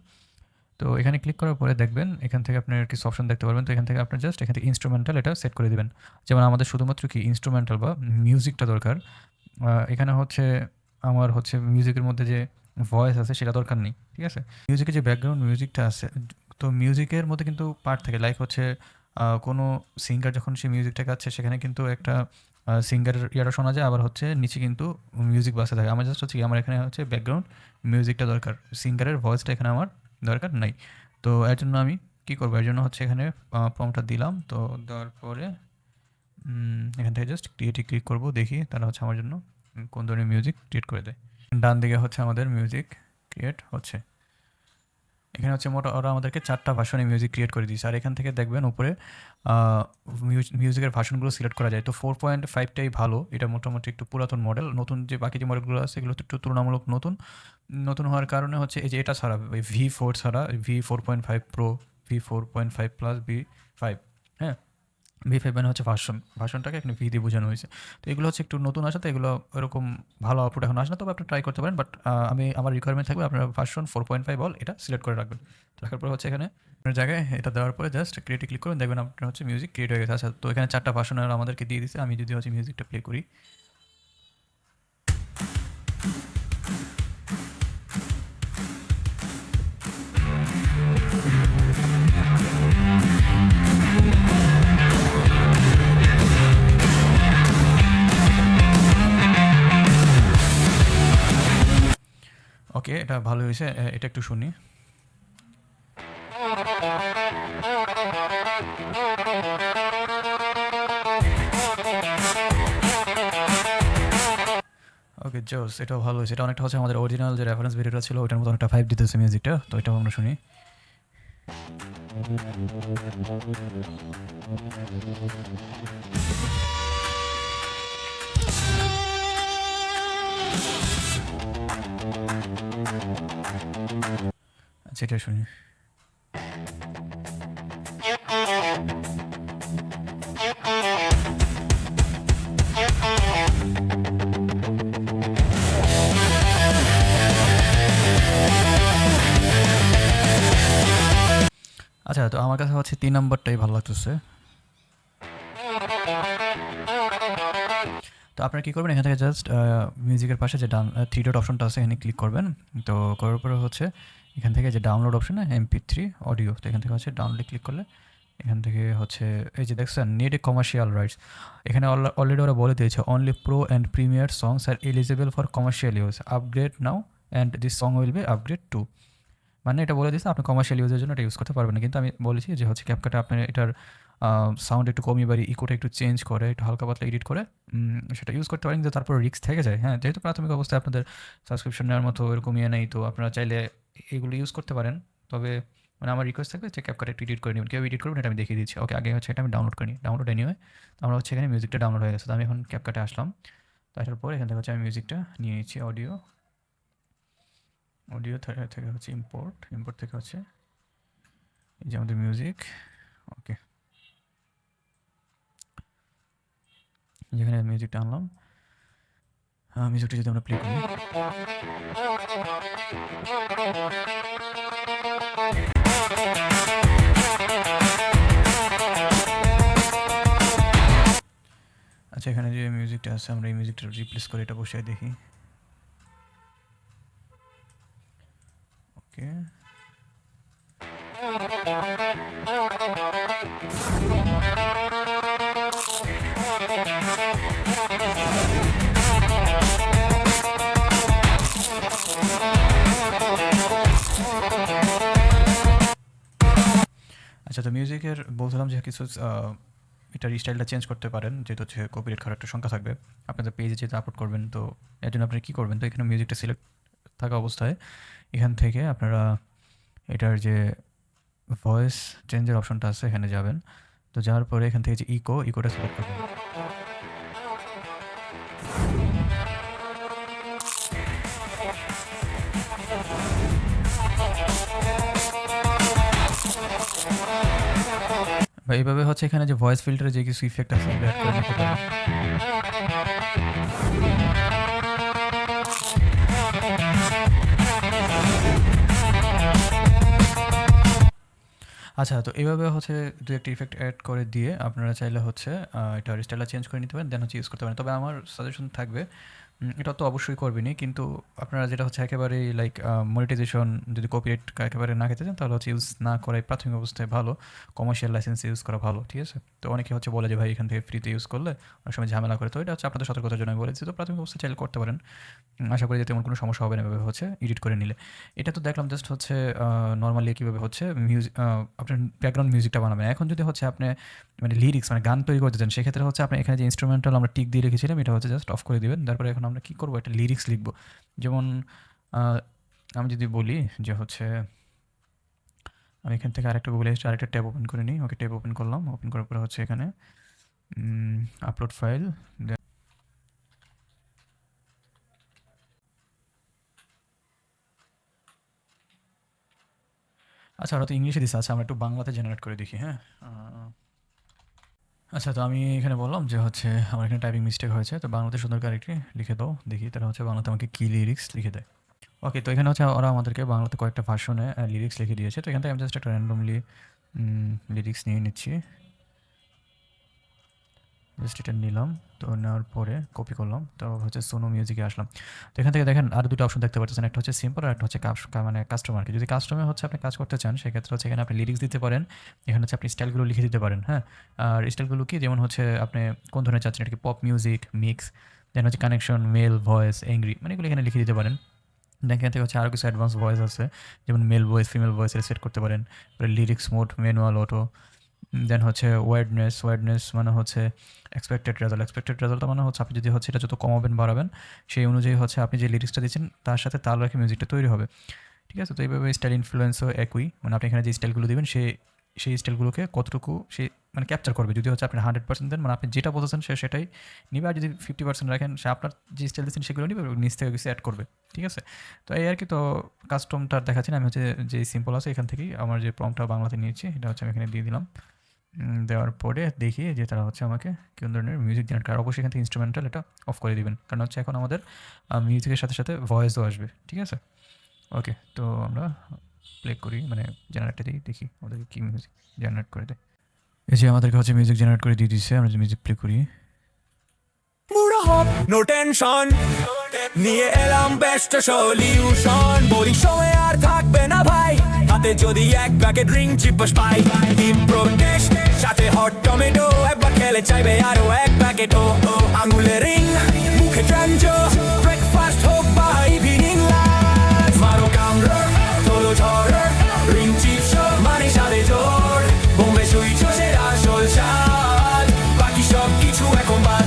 তো এখানে ক্লিক করার পরে দেখবেন এখান থেকে আপনার কিছু অপশন দেখতে পারবেন। তো এখান থেকে আপনার জাস্ট এখান থেকে ইনস্ট্রুমেন্টাল এটা সেট করে দিবেন। যেমন আমাদের শুধুমাত্র কি ইনস্ট্রুমেন্টাল বা মিউজিকটা দরকার, এখানে হচ্ছে আমার হচ্ছে মিউজিকের মধ্যে যে ভয়েস আছে সেটা দরকার নেই, ঠিক আছে। মিউজিকের যে ব্যাকগ্রাউন্ড মিউজিকটা আছে, তো মিউজিকের মধ্যে কিন্তু পার্ট থাকে, লাইক হচ্ছে কোনো সিঙ্গার যখন সে মিউজিকটা গাচ্ছে সেখানে কিন্তু একটা সিঙ্গারের ইয়াটা শোনা যায়, আবার হচ্ছে নিচে কিন্তু মিউজিক বাসে থাকে। আমার জাস্ট হচ্ছে কি আমার এখানে হচ্ছে ব্যাকগ্রাউন্ড মিউজিকটা দরকার, সিঙ্গারের ভয়েসটা এখানে আমার দরকার নাই। তো এর জন্য আমি কী করবো, এর জন্য হচ্ছে এখানে প্রম্পটটা দিলাম। তো দেওয়ার পরে এখান থেকে জাস্ট ক্রিয়েটে ক্লিক করবো, দেখি তারা হচ্ছে আমার জন্য কোন ধরনের মিউজিক ক্রিয়েট করে দেয়। ডান দিকে হচ্ছে আমাদের মিউজিক ক্রিয়েট হচ্ছে, এখানে হচ্ছে মোট ওরা আমাদেরকে 4টা ভার্সনে মিউজিক ক্রিয়েট করে দিয়েছে। আর এখান থেকে দেখবেন উপরে মিউজিকের ভার্সনগুলো সিলেক্ট করা যায়। তো 4.5টাই ভালো, এটা মোটামুটি একটু পুরাতন মডেল। নতুন যে বাকি যে মডেলগুলো আছে এগুলো তো একটু তুলনামূলক নতুন নতুন হওয়ার কারণে হচ্ছে এই যে এটা ছাড়া V4 ছাড়া V4.5 pro, V4.5 plus V5, হ্যাঁ, V5 মানে হচ্ছে ভার্সনটাকে এখানে ভি দিয়ে বোঝানো হয়েছে। তো এগুলো হচ্ছে একটু নতুন আসে, তো এগুলো এরকম ভালো আউটপুট এখন আসে না, তবে আপনি ট্রাই করতে পারেন। বাট আমার রিকোয়ারমেন্ট থাকবে আপনার ভার্সন 4.5 অল এটা সিলেক্ট করে রাখবেন। রাখার পর হচ্ছে এখানে আপনার জায়গায় এটা দেওয়ার পরে জাস্ট ক্রিয়েটে ক্লিক করুন, দেখবেন আপনার হচ্ছে মিউজিক ক্রিয়েট হয়ে গেছে। আচ্ছা, তো এখানে 4টা ভার্সন আমাদেরকে দিয়ে দিচ্ছে। আমি যদি হচ্ছে মিউজিকটা প্লে করি, ওকে, এটা ভালো হয়েছে, এটা একটু শুনি। ওকে, জোস, এটাও ভালো হয়েছে। এটা অনেকটা হচ্ছে আমাদের অরিজিনাল যে রেফারেন্স ভিডিওটা ছিল ওটার মতো অনেকটা ভাইব দিতেছে মিউজিকটা। তো এটাও আমরা শুনি। আচ্ছা, এটা শুনি। আচ্ছা, তো আমার কাছে হচ্ছে 3 নম্বরটাই ভালো লাগতেছে। তো আপনারা কী করবেন, এখান থেকে জাস্ট মিউজিকের পাশে যে ডান 3 ডট অপশনটা আছে এখানে ক্লিক করবেন। তো করার পরে হচ্ছে এখান থেকে যে ডাউনলোড অপশনে MP3 অডিও, তো এখান থেকে হচ্ছে ডাউনলোডে ক্লিক করলে এখান থেকে হচ্ছে এই যে দেখছেন নিড এ কমার্শিয়াল রাইটস, এখানে অলরেডি ওরা বলে দিয়েছে only pro and premier songs are eligible for commercial use, upgrade now and this song will be upgrade two. মানে এটা বলে দিচ্ছে আপনি কমার্শিয়াল ইউজের জন্য এটা ইউজ করতে পারবেন না। কিন্তু আমি বলেছি যে হচ্ছে ক্যাপকাটে আপনার এটার সাউন্ড একটু কমিয়ে বাড়ি, ইকোটা একটু চেঞ্জ করে, একটু হালকা পাতলা এডিট করে সেটা ইউজ করতে পারেন, কিন্তু তারপর রিস্ক থেকে যায়। হ্যাঁ, যেহেতু প্রাথমিক অবস্থায় আপনাদের সাবস্ক্রিপশন নেওয়ার মতো এরকম ইয়ে নেই, তো আপনারা চাইলে এগুলো ইউজ করতে পারেন। তবে মানে আমার রিকোয়েস্ট থাকবে যে ক্যাপকাটে একটু এডিট করে নেবেন। কেউ এডিট করবেন এটা আমি দেখিয়ে দিচ্ছি। ওকে, আগে হচ্ছে এটা আমি ডাউনলোড করি, ডাউনলোড এনিওয়ে। তো আমরা হচ্ছে এখানে মিউজিকটা ডাউনলোড হয়ে গেছে। তো আমি এখন ক্যাপকাটে আসলাম, তো আসার পর এখান থেকে হচ্ছে আমি মিউজিকটা নিয়ে নিচ্ছি। অডিও থেকে হচ্ছে ইম্পোর্ট থেকে হচ্ছে এই যে আমাদের মিউজিক। ওকে, যেখানে মিউজিকটা আনলাম, মিউজিকটা যদি আমরা প্লে করি, আচ্ছা এখানে যে মিউজিকটা আছে আমরা এই মিউজিকটা রিপ্লেস করে এটা বসিয়ে দেখি। ওকে, আচ্ছা তো মিউজিকের বলছিলাম যে কিছু এটার স্টাইলটা চেঞ্জ করতে পারেন, যেহেতু হচ্ছে কপিরাইট খাওয়ার একটা সংখ্যা থাকবে আপনাদের পেজে যেহেতু আপলোড করবেন, তো এর জন্য আপনি কী করবেন, তো এখানে মিউজিকটা সিলেক্ট থাকা অবস্থায় এখান থেকে আপনারা এটার যে ভয়েস চেঞ্জের অপশনটা আছে এখানে যাবেন। তো যাওয়ার পরে এখান থেকে যে ইকোটা সিলেক্ট করবেন। বা এইভাবে হচ্ছে এখানে যে ভয়েস ফিল্টারে যে কিছু ইফেক্ট আছে এগুলো অ্যাড করে নিতে পারেন। আচ্ছা তো এইভাবে হচ্ছে দু একটা ইফেক্ট অ্যাড করে দিয়ে আপনারা চাইলে হচ্ছে এটার স্টাইলটা চেঞ্জ করে নিতে পারেন, দেন হচ্ছে ইউজ করতে পারেন। তবে আমার সাজেশন থাকবে এটা তো অবশ্যই করবেনই, কিন্তু আপনারা যেটা হচ্ছে একেবারেই লাইক মনিটাইজেশন যদি কপিরাইট একেবারে না খেতে চান তাহলে হচ্ছে ইউজ না করাই প্রাথমিক অবস্থায় ভালো, কমার্শিয়াল লাইসেন্স ইউজ করা ভালো, ঠিক আছে। তো অনেকে হচ্ছে বলে যে ভাই এখান থেকে ফ্রিতে ইউজ করলে অনেক সময় ঝামেলা করে, তো এটা হচ্ছে আপনাদের সতর্কতার জন্য আমি বলেছি। তো প্রাথমিক অবস্থায় চাইলে করতে পারেন, আশা করি যে তেমন কোনো সমস্যা হবে না এভাবে হচ্ছে এডিট করে নিলে। এটা তো দেখলাম জাস্ট হচ্ছে নর্মালি কীভাবে হচ্ছে মিউজিক আপনার ব্যাকগ্রাউন্ড মিউজিকটা বানাবেন। এখন যদি হচ্ছে আপনি মানে লিরিক্স মানে গান তৈরি করতে চান, সেক্ষেত্রে হচ্ছে আপনি এখানে যে ইনস্ট্রুমেন্টাল আমরা টিক দিয়ে রেখেছিলাম এটা হচ্ছে জাস্ট অফ করে দিবেন। তারপরে এখন আমরা কী করবো, একটা লিরিক্স লিখবো। যেমন আমি যদি বলি যে হচ্ছে আমি এখান থেকে আরেকটা গুগলে এসে আরেকটা ট্যাব ওপেন করে নিই। ওকে, ট্যাব ওপেন করলাম, ওপেন করার পরে হচ্ছে এখানে আপলোড ফাইল, আচ্ছা ওরা তো ইংলিশে দিচ্ছে, আচ্ছা আমরা একটু বাংলাতে জেনারেট করে দেখি। হ্যাঁ আচ্ছা তো আমি এখানে বললাম যে হচ্ছে আমার এখানে টাইপিং মিস্টেক হয়েছে, তো বাংলাতে সুন্দর করে একটি লিখে দাও দেখি তারা হচ্ছে বাংলাতে আমাকে কী লিরিক্স লিখে দেয়। ওকে, তো এখানে হচ্ছে ওরা আমাদেরকে বাংলাতে কয়েকটা ভার্সনে লিরিক্স লিখে দিয়েছে। তো এখান থেকে আমি জাস্ট একটা র্যান্ডমলি লিরিক্স নিয়ে নিচ্ছি, জাস্ট এটা নিলাম। তো নেওয়ার পরে কপি করলাম, তো হচ্ছে সোনো মিউজিকে আসলাম। তো এখান থেকে দেখেন আর দুটো অপশন দেখতে পাচ্ছেন, একটা হচ্ছে সিম্পল আর একটা হচ্ছে মানে কাস্টমারকে। যদি কাস্টমার হচ্ছে আপনি কাজ করতে চান সেক্ষেত্রে হচ্ছে এখানে আপনি লিরিক্স দিতে পারেন, এখানে হচ্ছে আপনি স্টাইলগুলো লিখে দিতে পারেন। হ্যাঁ, আর স্টাইলগুলো কি, যেমন হচ্ছে আপনি কোন ধরনের চাচ্ছেন, এটা কি পপ মিউজিক, মিক্স, দেন হচ্ছে কানেকশন, মেল, ভয়েস, অ্যাংরি, মানে এগুলো এখানে লিখে দিতে পারেন। এখান থেকে হচ্ছে আরও কিছু অ্যাডভান্স ভয়েস আছে, যেমন মেল ভয়েস, ফিমেল ভয়েসের সেট করতে পারেন। লিরিক্স মোড, ম্যানুয়াল, অটো, দেন হচ্ছে ওয়ার্ডনেস মানে হচ্ছে এক্সপেক্টেড রেজাল্ট মানে হচ্ছে আপনি যদি হচ্ছে এটা যত কমাবেন বাড়াবেন সেই অনুযায়ী হচ্ছে আপনি যে লিরিক্সটা দিচ্ছেন তার সাথে তাল রেখে মিউজিকটা তৈরি হবে, ঠিক আছে। তো এইভাবে স্টাইল ইনফ্লুয়েন্সও একই, মানে আপনি এখানে যে স্টাইলগুলো দেবেন সেই স্টাইলগুলোকে কতটুকু সে মানে ক্যাপচার করবে। যদি হচ্ছে আপনি 100% দেন, মানে আপনি যেটা বলতেছেন সেটাই নিবে, আর যদি 50% রাখেন সে আপনার যে স্টাইল দিচ্ছেন সেগুলো নিবে, নিচ থেকে কিছু অ্যাড করবে, ঠিক আছে। তো এই আর কি। তো কাস্টমটা দেখাচ্ছি না, আমি হচ্ছে যে সিম্পল আছে এখান থেকেই আমার যে প্রম্পটটা বাংলাতে নিয়েছি এটা হচ্ছে আমি এখানে দিয়ে দিলাম। দেওয়ার পরে দেখি যে তারা হচ্ছে আমাকে কোন ধরনের মিউজিক জেনারেট করে। অবশ্যই এখান থেকে ইনস্ট্রুমেন্টাল এটা অফ করে দিবেন, কারণ হচ্ছে এখন আমাদের মিউজিকের সাথে সাথে ভয়েসও আসবে, ঠিক আছে। ওকে, তো আমরা প্লে করি, মানে জেনারেটটা দিই, দেখি আমাদেরকে কী মিউজিক জেনারেট করে দেয়। এই যে আমাদেরকে হচ্ছে মিউজিক জেনারেট করে দিয়ে দিচ্ছে, আমরা যে মিউজিক প্লে করি। নো টেনশন নিয়ে এলাম বেস্ট সলিউশন, বোরিং সময় আর থাকবে না ভাই, হাতে যদি এক প্যাকেট ড্রিঙ্ক চিপস পাই, প্রোটেস্ট সাথে হট টমেটো, একবার খেলে চাইবে আরো এক প্যাকেট। ও আঙুলে রিং, মুখে ট্রাঞ্চ, ব্রেকফাস্ট হোক বা ইভিনিং লাঞ্চ, মারো কামড় তোলো ঝড়, রিং চিপস মানে সাথে জোর, বোম্বে সুইচ সেরা আসল স্বাদ, বাকি সব কিছু এখন বাদ,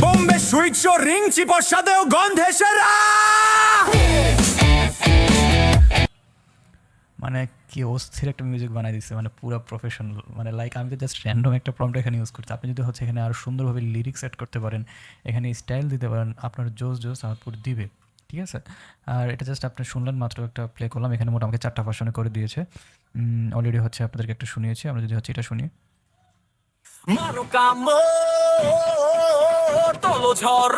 বোম্বে সুইচ রিং চিপস সাথেও গন্ধে সেরা। মানে কি অস্থির একটা মিউজিক বানাই দিচ্ছে, মানে পুরো প্রফেশনাল, মানে লাইক আমি তো জাস্ট র্যান্ডম একটা প্রম্পট এখানে ইউজ করছি। আপনি যদি হচ্ছে এখানে আরও সুন্দরভাবে লিরিক্স অ্যাড করতে পারেন, এখানে স্টাইল দিতে পারেন, আপনার জোস আউটপুট দিবে, ঠিক আছে। আর এটা জাস্ট আপনি শুনলেন মাত্র, একটা প্লে করলাম, এখানে মোটামুটি 4টা ভার্সনে করে দিয়েছে অলরেডি। হচ্ছে আপনাদেরকে একটা শুনিয়েছি, আমরা যদি হচ্ছে এটা শুনি। মানো কামড় তোলো ঝড়,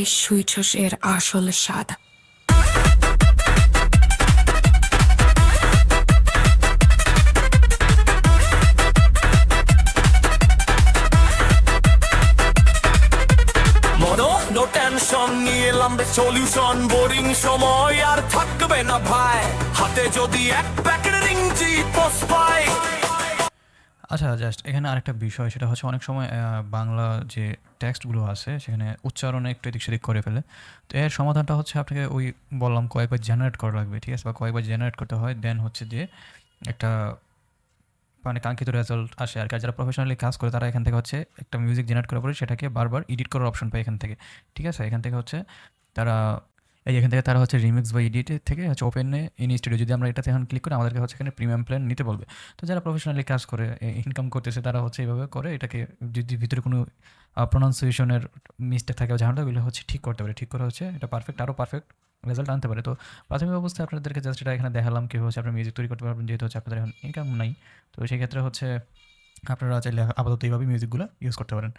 বেশ সুইচস এর আসল স্বাদ। মনো নো টেনশন নিয়ে এলাম সলিউশন, বোরিং সময় আর থাকবে না ভাই, হাতে যদি এক প্যাকেট রিং চিপস পাই। আচ্ছা, জাস্ট এখানে আরেকটা বিষয়, সেটা হচ্ছে অনেক সময় বাংলা যে টেক্সটগুলো আছে সেখানে উচ্চারণে একটু এদিক সেদিক করে ফেলে। তো এর সমাধানটা হচ্ছে আপনাকে ওই বললাম কয়েকবার জেনারেট করা লাগবে, ঠিক আছে, বা কয়েকবার জেনারেট করতে হয়, দেন হচ্ছে যে একটা মানে কাঙ্ক্ষিত রেজাল্ট আসে আর কি। আর যারা প্রফেশনালি কাজ করে তারা এখান থেকে হচ্ছে একটা মিউজিক জেনারেট করার পরে সেটাকে বারবার এডিট করার অপশন পায় এখান থেকে, ঠিক আছে। এখান থেকে হচ্ছে তারা এখান থেকে তারা হচ্ছে রিমিক্স বা এডিটের থেকে হচ্ছে ওপেনে ইন স্টুডিও, যদি আমরা এটাতে এখন ক্লিক করি আমাদেরকে হচ্ছে এখানে প্রিমিয়াম প্ল্যান নিতে বলবে। তো যারা প্রফেশনালি কাজ করে ইনকাম করতেছে তারা হচ্ছে এইভাবে করে এটাকে, যদি ভিতরে কোনো প্রোনাউন্সিয়েশনের মিস্টেক থাকে ঝামেলা, ওগুলো হচ্ছে ঠিক করতে পারে, ঠিক করে হচ্ছে এটা পারফেক্ট, আরও পারফেক্ট রেজাল্ট আনতে পারে। তো প্রাথমিক অবস্থায় আপনাদেরকে জাস্ট এটা এখানে দেখালাম কীভাবে হচ্ছে আপনার মিউজিক তৈরি করতে পারবেন, যেহেতু হচ্ছে আপনাদের এখন ইনকাম নাই। তো সেই ক্ষেত্রে হচ্ছে আপনারা চাইলে আপাতত এইভাবে মিউজিকগুলো ইউজ করতে পারেন।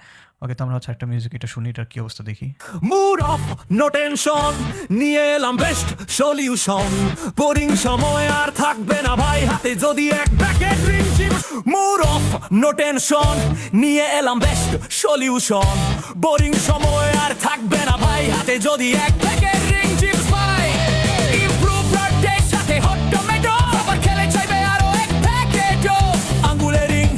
ওকে, তো আমরা হচ্ছে একটা মিউজিক এটা শুনি, এটার কী অবস্থা দেখি। মুড অফ নো টেনশন নিয়ে এলাম বেস্ট সলিউশন, বোরিং সময় আর থাকবে না ভাই, হাতে যদি এক packet ring chips. Mood off no tension নিয়ে এলাম বেস্ট সলিউশন, বোরিং সময় আর থাকবে না ভাই, হাতে যদি এক প্যাকেট রিং চিপস পাই। ইমপ্রুভ ব্রাডের সাথে হট টমেটো, আবার খেলে চাইবে আরো এক প্যাকেটও। আঙ্গুলে রিং,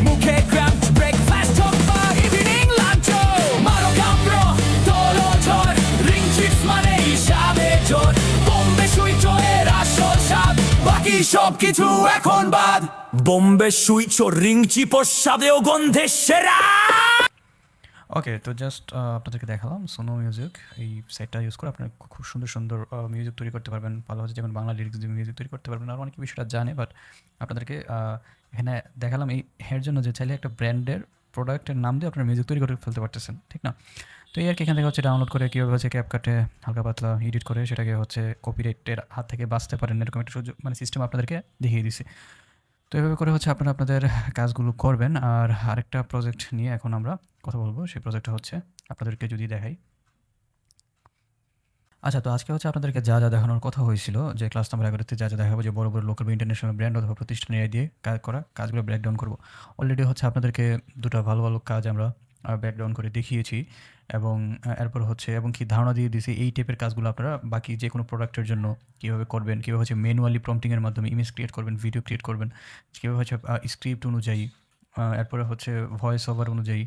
মুখে ক্র্যাম্প, ব্রেকফাস্ট হোক বা ইভিনিং লাঞ্চও। মারো কামড়ো, তোলো ঝড়, রিং চিপস মানে হিসাবে জোর। বোম্বে সুইচো এর আসল স্বাদ, বাকি সব কিছু এখন বাদ। বোম্বে সুইচো রিং চিপস স্বাদেও গন্ধে সেরা। ওকে, তো জাস্ট আপনাদেরকে দেখালাম সোনো মিউজিক, এই সাইটটা ইউজ করে আপনারা খুব সুন্দর সুন্দর মিউজিক তৈরি করতে পারবেন। ভালো হচ্ছে যেমন বাংলা লিরিক্স দিয়ে মিউজিক তৈরি করতে পারবেন। আর অনেকে বিষয়টা জানে, বাট আপনাদেরকে এখানে দেখালাম এর জন্য যে চাইলে একটা ব্র্যান্ডের প্রোডাক্টের নাম দিয়ে আপনারা মিউজিক তৈরি করে ফেলতে পারতেছেন, ঠিক না? তো এই আর কি, এখান থেকে হচ্ছে ডাউনলোড করে কীভাবে হচ্ছে ক্যাপকাটে হালকা পাতলা এডিট করে সেটাকে হচ্ছে কপিরাইটের হাত থেকে বাঁচতে পারেন, এরকম একটা সুযোগ মানে সিস্টেম আপনাদেরকে দেখিয়ে দিছি। তো এভাবে করে হচ্ছে আপনারা আপনাদের কাজগুলো করবেন। আর আরেকটা প্রজেক্ট নিয়ে এখন আমরা কথা বলবো, সেই প্রজেক্টটা হচ্ছে আপনাদেরকে যদি দেখাই। আচ্ছা, তো আজকে হচ্ছে আপনাদেরকে যা যা দেখানোর কথা হয়েছিল, যে ক্লাস নাম্বার 11তে যা যা দেখাবো, যে বড় বড় লোকাল বা ইন্টারন্যাশনাল ব্র্যান্ড অথবা প্রতিষ্ঠানের দিয়ে কাজ করা কাজগুলো ব্রেকডাউন করবো। অলরেডি হচ্ছে আপনাদেরকে দুটো ভালো ভালো কাজ আমরা ব্রেকডাউন করে দেখিয়েছি, এবং এরপর হচ্ছে এবং কি ধারণা দিয়ে দিয়েছি এই টাইপের কাজগুলো আপনারা বাকি যে কোনো প্রোডাক্টের জন্য কীভাবে করবেন, কীভাবে হচ্ছে ম্যানুয়ালি প্রম্পটিংয়ের মাধ্যমে ইমেজ ক্রিয়েট করবেন, ভিডিও ক্রিয়েট করবেন, কীভাবে হচ্ছে স্ক্রিপ্ট অনুযায়ী, এরপরে হচ্ছে ভয়েস ওভার অনুযায়ী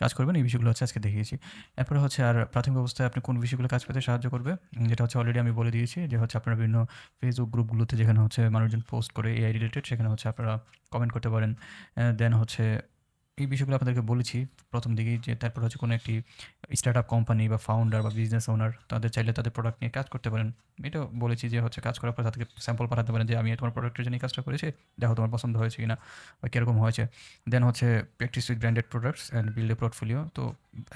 কাজ করবেন, এই বিষয়গুলো হচ্ছে আজকে দেখিয়েছি। এরপরে হচ্ছে আর প্রাথমিক অবস্থায় আপনি কোন বিষয়গুলো কাজ পেতে সাহায্য করবে, যেটা হচ্ছে অলরেডি আমি বলে দিয়েছি, যে হচ্ছে আপনারা বিভিন্ন ফেসবুক গ্রুপগুলোতে যেখানে হচ্ছে মানুষজন পোস্ট করে এআই রিলেটেড, সেখানে হচ্ছে আপনারা কমেন্ট করতে পারেন। দেন হচ্ছে এই বিষয়গুলো আপনাদেরকে বলেছি প্রথম দিকেই, যে তারপর হচ্ছে কোনো একটি স্টার্ট আপ কোম্পানি বা ফাউন্ডার বা বিজনেস ওনার তাদের চাইলে তাদের প্রোডাক্ট নিয়ে কাজ করতে পারেন। এটাও বলেছি যে হচ্ছে কাজ করার পর তাদেরকে স্যাম্পল পাঠাতে পারেন, যে আমি তোমার প্রোডাক্টের জন্য এই কাজটা করেছি, দেখো তোমার পছন্দ হয়েছে কিনা বা কীরকম হয়েছে। দেন হচ্ছে practice with branded products and build a portfolio. তো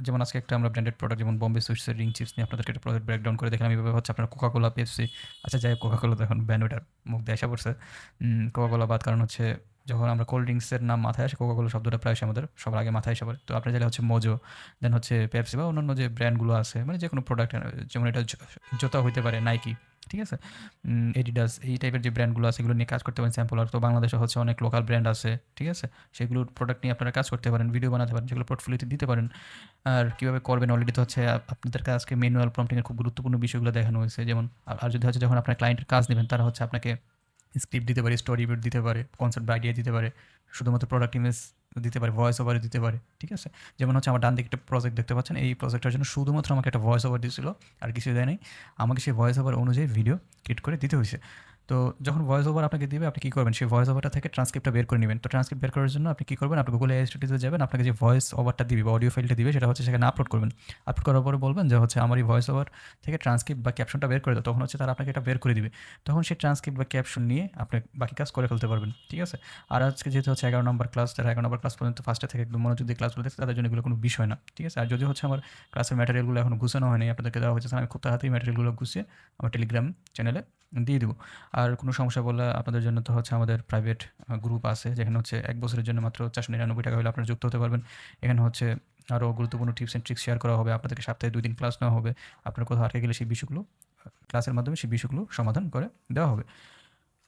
যেমন আজকে একটা আমরা ব্র্যান্ডেড প্রোডাক্ট যেমন বোম্বে সুইটসের রিং চিপস নিয়ে আপনাদেরকে একটা প্রোডাক্ট ব্রেকডাউন করে দেখলাম। এইভাবে হচ্ছে আপনার কোকাকোলা, পেপসি, আচ্ছা যাই কোকাকোলা তো এখন ব্র্যান্ড ওটার মুখ দিয়ে আসা পড়ছে, কোকাকোলা বাদ, কারণ হচ্ছে যখন আমরা কোল্ড ড্রিঙ্কসের নাম মাথায় আসে কোকাকোলা শব্দটা প্রায় আমাদের সবার আগে মাথায় এসে পড়ে। তো আপনি চাইলে হচ্ছে মোজো, দেন হচ্ছে পেপসি বা অন্যান্য যে ব্র্যান্ডগুলো আছে, মানে যে কোনো প্রোডাক্ট, যেমন এটা জুতা হইতে পারে নাইকি, ঠিক আছে, এডিডাস, এই টাইপের যে ব্র্যান্ডগুলো আছে এগুলো নিয়ে কাজ করতে পারেন স্যাম্পল। আর তো বাংলাদেশে হচ্ছে অনেক লোকাল ব্র্যান্ড আছে, ঠিক আছে, সেগুলোর প্রোডাক্ট নিয়ে আপনারা কাজ করতে পারেন, ভিডিও বানাতে পারেন, যেগুলো পোর্টফোলিওতে দিতে পারেন। আর কীভাবে করবেন অলরেডি তো হচ্ছে আপনাদের আজকে ম্যানুয়াল প্রম্পটিংয়ের খুব গুরুত্বপূর্ণ বিষয়গুলো দেখানো হয়েছে। যেমন আর যদি হচ্ছে যখন আপনার ক্লায়েন্টের কাজ নেবেন, তারা হচ্ছে আপনাকে স্ক্রিপ্ট দিতে পারে, স্টোরি বোর্ড দিতে পারে, কনসেপ্ট বা আইডিয়া দিতে পারে, শুধুমাত্র প্রোডাক্ট ইমেজ দিতে পারে, ভয়েস ওভার দিতে পারে, ঠিক আছে। যেমন হচ্ছে আমার ডান দিকে একটা প্রজেক্ট দেখতে পাচ্ছেন, এই প্রজেক্টের জন্য শুধুমাত্র আমাকে একটা ভয়েস ওভার দিয়েছিল, আর কিছু দেয় নাই। আমাকে সেই ভয়েস ওভার অনুযায়ী ভিডিও ক্রিয়েট করে দিতে হয়েছে। তো যখন ভয়েস ওভার আপনাকে দিবে, আপনি কী করবেন, সেই ভয়েস ওভারটা থেকে ট্রান্সক্রিপ্টটা বের করে নেবেন। তো ট্রান্সক্রিপ্ট বের করার জন্য আপনি কী করবেন, আপনি গুগল এআই স্টুডিওতে যাবেন, আপনাকে যে ভয়েস ওভারটা দিবে বা অডিও ফাইলটা দিবে, সেটা হচ্ছে সেখানে আপলোড করবেন। আপলোড করার পরে বলবেন যে হচ্ছে আমার এই ভয়েস ওভার থেকে ট্রান্সক্রিপ্ট বা ক্যাপশনটা বের করে দাও, তখন হচ্ছে তারা আপনাকে এটা বের করে দিবে। তখন সেই ট্রান্সক্রিপ্ট বা ক্যাপশন নিয়ে আপনি বাকি কাজ করে ফেলতে পারবেন, ঠিক আছে। আর আজকে যেহেতু হচ্ছে 11 নম্বর ক্লাস, যারা 11 নম্বর ক্লাস পর্যন্ত ফার্স্টে থেকে একদম মনোযোগ দিয়ে ক্লাসগুলো দেখছে, তাদের জন্য এগুলো কোনো বিষয় না, ঠিক আছে। আর যদি হচ্ছে আমার ক্লাসের ম্যাটেরিয়ালগুলো এখন গুছানো হয়নি, আপনাদেরকে দেওয়া হচ্ছে, আমি খুব তাড়াতাড়ি ম্যাটেরিয়ালগুলো গুছিয়ে আমার টেলিগ্রাম চ্যানেলে দিয়ে দেবো। আর কোনো সমস্যা বললে আপনাদের জন্য তো হচ্ছে আমাদের প্রাইভেট গ্রুপ আছে, যেখানে হচ্ছে 1 বছরের জন্য মাত্র 499 টাকা হলে আপনারা যুক্ত হতে পারবেন। এখানে হচ্ছে আরও গুরুত্বপূর্ণ টিপস অ্যান্ড ট্রিক্স শেয়ার করা হবে। আপনাদেরকে সপ্তাহে 2 দিন ক্লাস নেওয়া হবে। আপনার কোথাও আটকে গেলে সেই বিষয়গুলো ক্লাসের মাধ্যমে সেই বিষয়গুলো সমাধান করে দেওয়া হবে।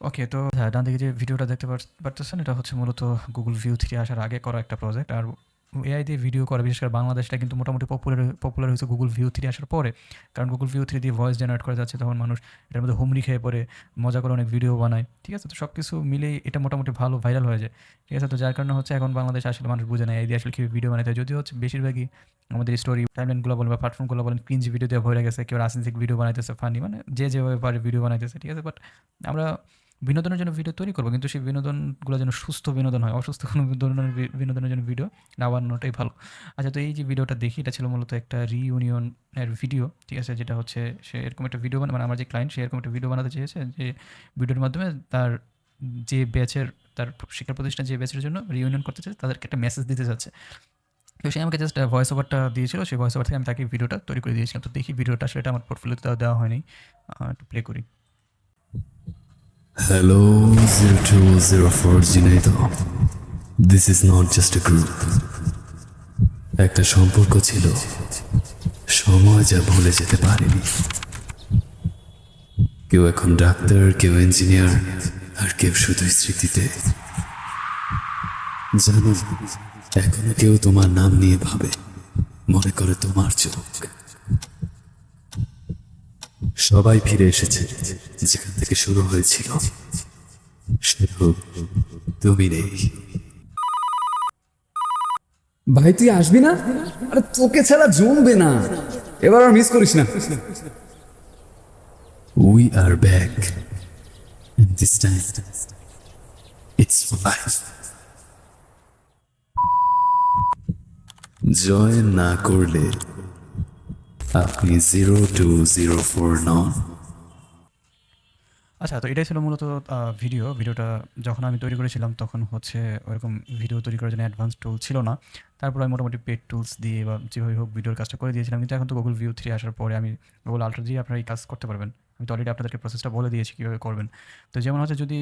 ওকে, তো হ্যাঁ, ডান দিকে যে ভিডিওটা দেখতে পারতেছেন, এটা হচ্ছে মূলত Google View 3 আসার আগে করা একটা প্রজেক্ট। আর এআই দিয়ে ভিডিও করা, বিশেষ করে বাংলাদেশটা কিন্তু মোটামুটি পপুলার হয়েছে Google View 3 আসার পরে। কারণ Google View 3 দিয়ে ভয়েস জেনারেট করা যাচ্ছে, তখন মানুষ এটার মধ্যে হুমড়ি খেয়ে পড়ে, মজা করে অনেক ভিডিও বানায়। ঠিক আছে? তো সব কিছু মিলেই এটা মোটামুটি ভালো ভাইরাল হয়ে যায়। ঠিক আছে? তো যার কারণে হচ্ছে এখন বাংলাদেশে আসলে মানুষ বুঝে না এই দিয়ে আসলে কীভাবে ভিডিও বানাতে হয়। যদিও হচ্ছে বেশিরভাগই আমাদের স্টোরি টাইমলাইনগুলো বলেন বা প্ল্যাটফর্মগুলো বলেন ক্রিঞ্জ ভিডিও দিয়ে ভরে গেছে, কেউ রাজনৈতিক ভিডিও বানাইতেছে, ফানি, মানে যে যেভাবে পারে ভিডিও বানাইতেছে। ঠিক আছে? বাট আমরা বিনোদনের জন্য ভিডিও তৈরি করবো, কিন্তু সেই বিনোদনগুলো যেন সুস্থ বিনোদন হয়। অসুস্থ কোনো ধরনের বিনোদনের জন্য ভিডিও না বানানোটাই ভালো। আচ্ছা, তো এই যে ভিডিওটা দেখি, এটা ছিল মূলত একটা রিইউনিয়নের ভিডিও। ঠিক আছে? যেটা হচ্ছে সে এরকম একটা ভিডিও মানে আমার যে ক্লায়েন্ট, সে এরকম একটা ভিডিও বানাতে চেয়েছে যে ভিডিওর মাধ্যমে তার যে ব্যাচের, তার শিক্ষা প্রতিষ্ঠান যে ব্যাচের জন্য রিইউনিয়ন করতে চাচ্ছে তাদেরকে একটা মেসেজ দিতে চাচ্ছে। তো সে আমাকে জাস্ট ভয়েস ওভারটা দিয়েছিল, সেই ভয়েস ওভার থেকে আমি তাকে ভিডিওটা তৈরি করে দিয়েছিলাম। তো দেখি ভিডিওটা আসলে এটা আমার পোর্টফোলিওতে দেওয়া হয়নি, একটু প্লে করি। Hello 0204 Zinaido. This is not just a group. একটা সম্পর্ক ছিল, সময় যা ভুলে যেতে পারেনি। কেউ এখন ডাক্তার, কেউ ইঞ্জিনিয়ার, আর কেউ শুধু স্মৃতিতে। জানো, এখনো কেউ তোমার নাম নিয়ে ভাবে, মনে করে তোমার চোখ। সবাই ফিরে এসেছে যেখান থেকে শুরু হয়েছিল, শুধু তুমি নেই। ভাই তুই আসবি না? আরে তোকে ছাড়া জমবে না, এবার আর মিস করিস না। We are back, and this time it's for life. Join না করলে আপনি 0204 নন। আচ্ছা, তো এটাই ছিল মূলত ভিডিওটা যখন আমি তৈরি করেছিলাম তখন হচ্ছে ওরকম ভিডিও তৈরি করার জন্য অ্যাডভান্স টুল ছিল না। তারপর আমি মোটামুটি পেড টুলস দিয়ে বা যেভাবে হোক ভিডিওর কাজটা করে দিয়েছিলাম। কিন্তু এখন তো Google View 3 আসার পরে আমি Google Ultra দিয়ে আপনারা এই কাজ করতে পারবেন। আমি তো অলরেডি আপনাদেরকে প্রসেসটা বলে দিয়েছি কীভাবে করবেন। তো যেমন হচ্ছে যদি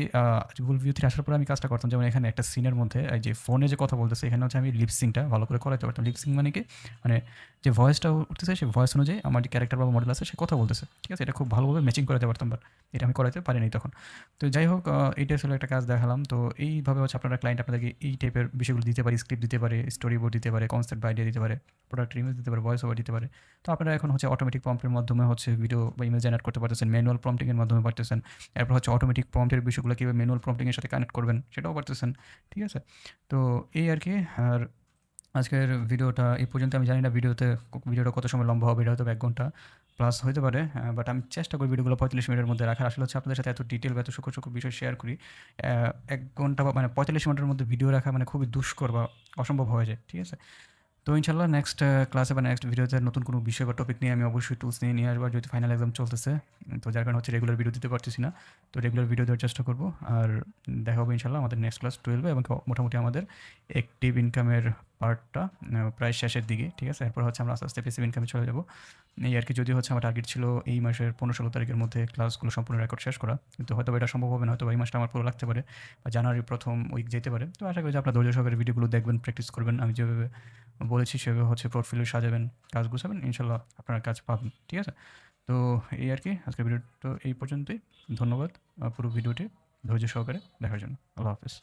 Google View 3 আসার পরে আমি কাজটা করতাম, যেমন এখানে একটা সিনের মধ্যে এই যে ফোনে যে কথা বলতেছে, এখানে হচ্ছে আমি লিপসিংটা ভালো করে করাতে পারতাম। লিপসিং মানে কি, মানে যে ভয়েসটা উঠতেছে সেই ভয়েস অনুযায়ী আমার যে ক্যারেক্টার বা মডেল আছে সে কথা বলতেছে। ঠিক আছে? এটা খুব ভালোভাবে ম্যাচিং করাতে পারতাম, বাট এটা আমি করাতে পারিনি তখন। তো যাই হোক, এইটা আসলে একটা কাজ দেখালাম। তো এইভাবে হচ্ছে আপনারা ক্লায়েন্ট আপনাদেরকে এই টাইপের বিষয়গুলো দিতে পারে, স্ক্রিপ্ট দিতে পারে, স্টোরি বোর্ড দিতে পারে, কনসেপ্ট বা আইডিয়া দিতে পারে, প্রোডাক্ট ইমেজ দিতে পারে, ভয়েস ওভার দিতে পারে। তো আপনারা এখন হচ্ছে অটোমেটিক প্রম্পটের মাধ্যমে হচ্ছে ভিডিও বা ইমেজ জেনারেট করতে পারতেছেন, ম্যানুয়াল প্রম্পটিংয়ের মাধ্যমে পারতেছেন। এরপর হচ্ছে অটোমেটিক প্রম্পটের বিষয়গুলো কীভাবে ম্যানুয়াল প্রম্পটিংয়ের সাথে কানেক্ট করবেন সেটাও পারতেছেন। ঠিক আছে? তো এই আর কি। আর আজকের ভিডিওটা এই পর্যন্ত। আমি জানি না ভিডিওটা কত সময় লম্বা হবে, এটা হয়তো 1 ঘন্টা প্লাস হতে পারে, বাট আমি চেষ্টা করি ভিডিওগুলো 45 মিনিটের মধ্যে রাখার। আসলে হচ্ছে আপনাদের সাথে এত ডিটেল বা এত সূক্ষ্ম বিষয় শেয়ার করি, 1 ঘন্টা বা মানে 45 মিনিটের মধ্যে ভিডিও রাখা মানে খুবই দুষ্কর বা অসম্ভব হয়ে যায়। ঠিক আছে? তো ইনশাল্লাহ নেক্সট ক্লাসে বা নেক্সট ভিডিওতে নতুন কোনো বিষয় বা টপিক নিয়ে আমি অবশ্যই টুলস নিয়ে আসবো। যদি ফাইনাল এক্সাম চলতেছে, তো যার কারণে হচ্ছে রেগুলার ভিডিও দিতে পারতেছি না, তো রেগুলার ভিডিও দেওয়ার চেষ্টা করবো। আর দেখা হবে ইনশাল্লাহ আমাদের নেক্সট ক্লাস 12 এবং মোটামুটি আমাদের অ্যাক্টিভ ইনকামের পার্টটা প্রায় শেষের দিকে। ঠিক আছে? এরপর হচ্ছে আমরা আস্তে আস্তে প্যাসিভ ইনকামে চলে যাবো। এই আর কি। যদি হচ্ছে আমার টার্গেট ছিল এই মাসের 15-16 তারিখের মধ্যে ক্লাসগুলো সম্পূর্ণ রেকর্ড শেষ করা, কিন্তু হয়তো এটা সম্ভব হবে না, হয়তো এই মাসটা আমার পুরো লাগতে পারে বা জানুয়ারির প্রথম উইক যেতে পারে। তো আশা করি যে আপনার ধৈর্য সহকারে ভিডিওগুলো দেখবেন, প্র্যাকটিস করবেন, আমি যেভাবে বলেছি সেভাবে হচ্ছে পোর্টফোলিও সাজাবেন, কাজ গুছাবেন, ইনশাল্লাহ আপনারা কাজ পাবেন। ঠিক আছে? তো এই আর কি। আজকের ভিডিওটা এই পর্যন্তই। ধন্যবাদ পুরো ভিডিওটি ধৈর্য সহকারে দেখার জন্য। আল্লাহ হাফেজ।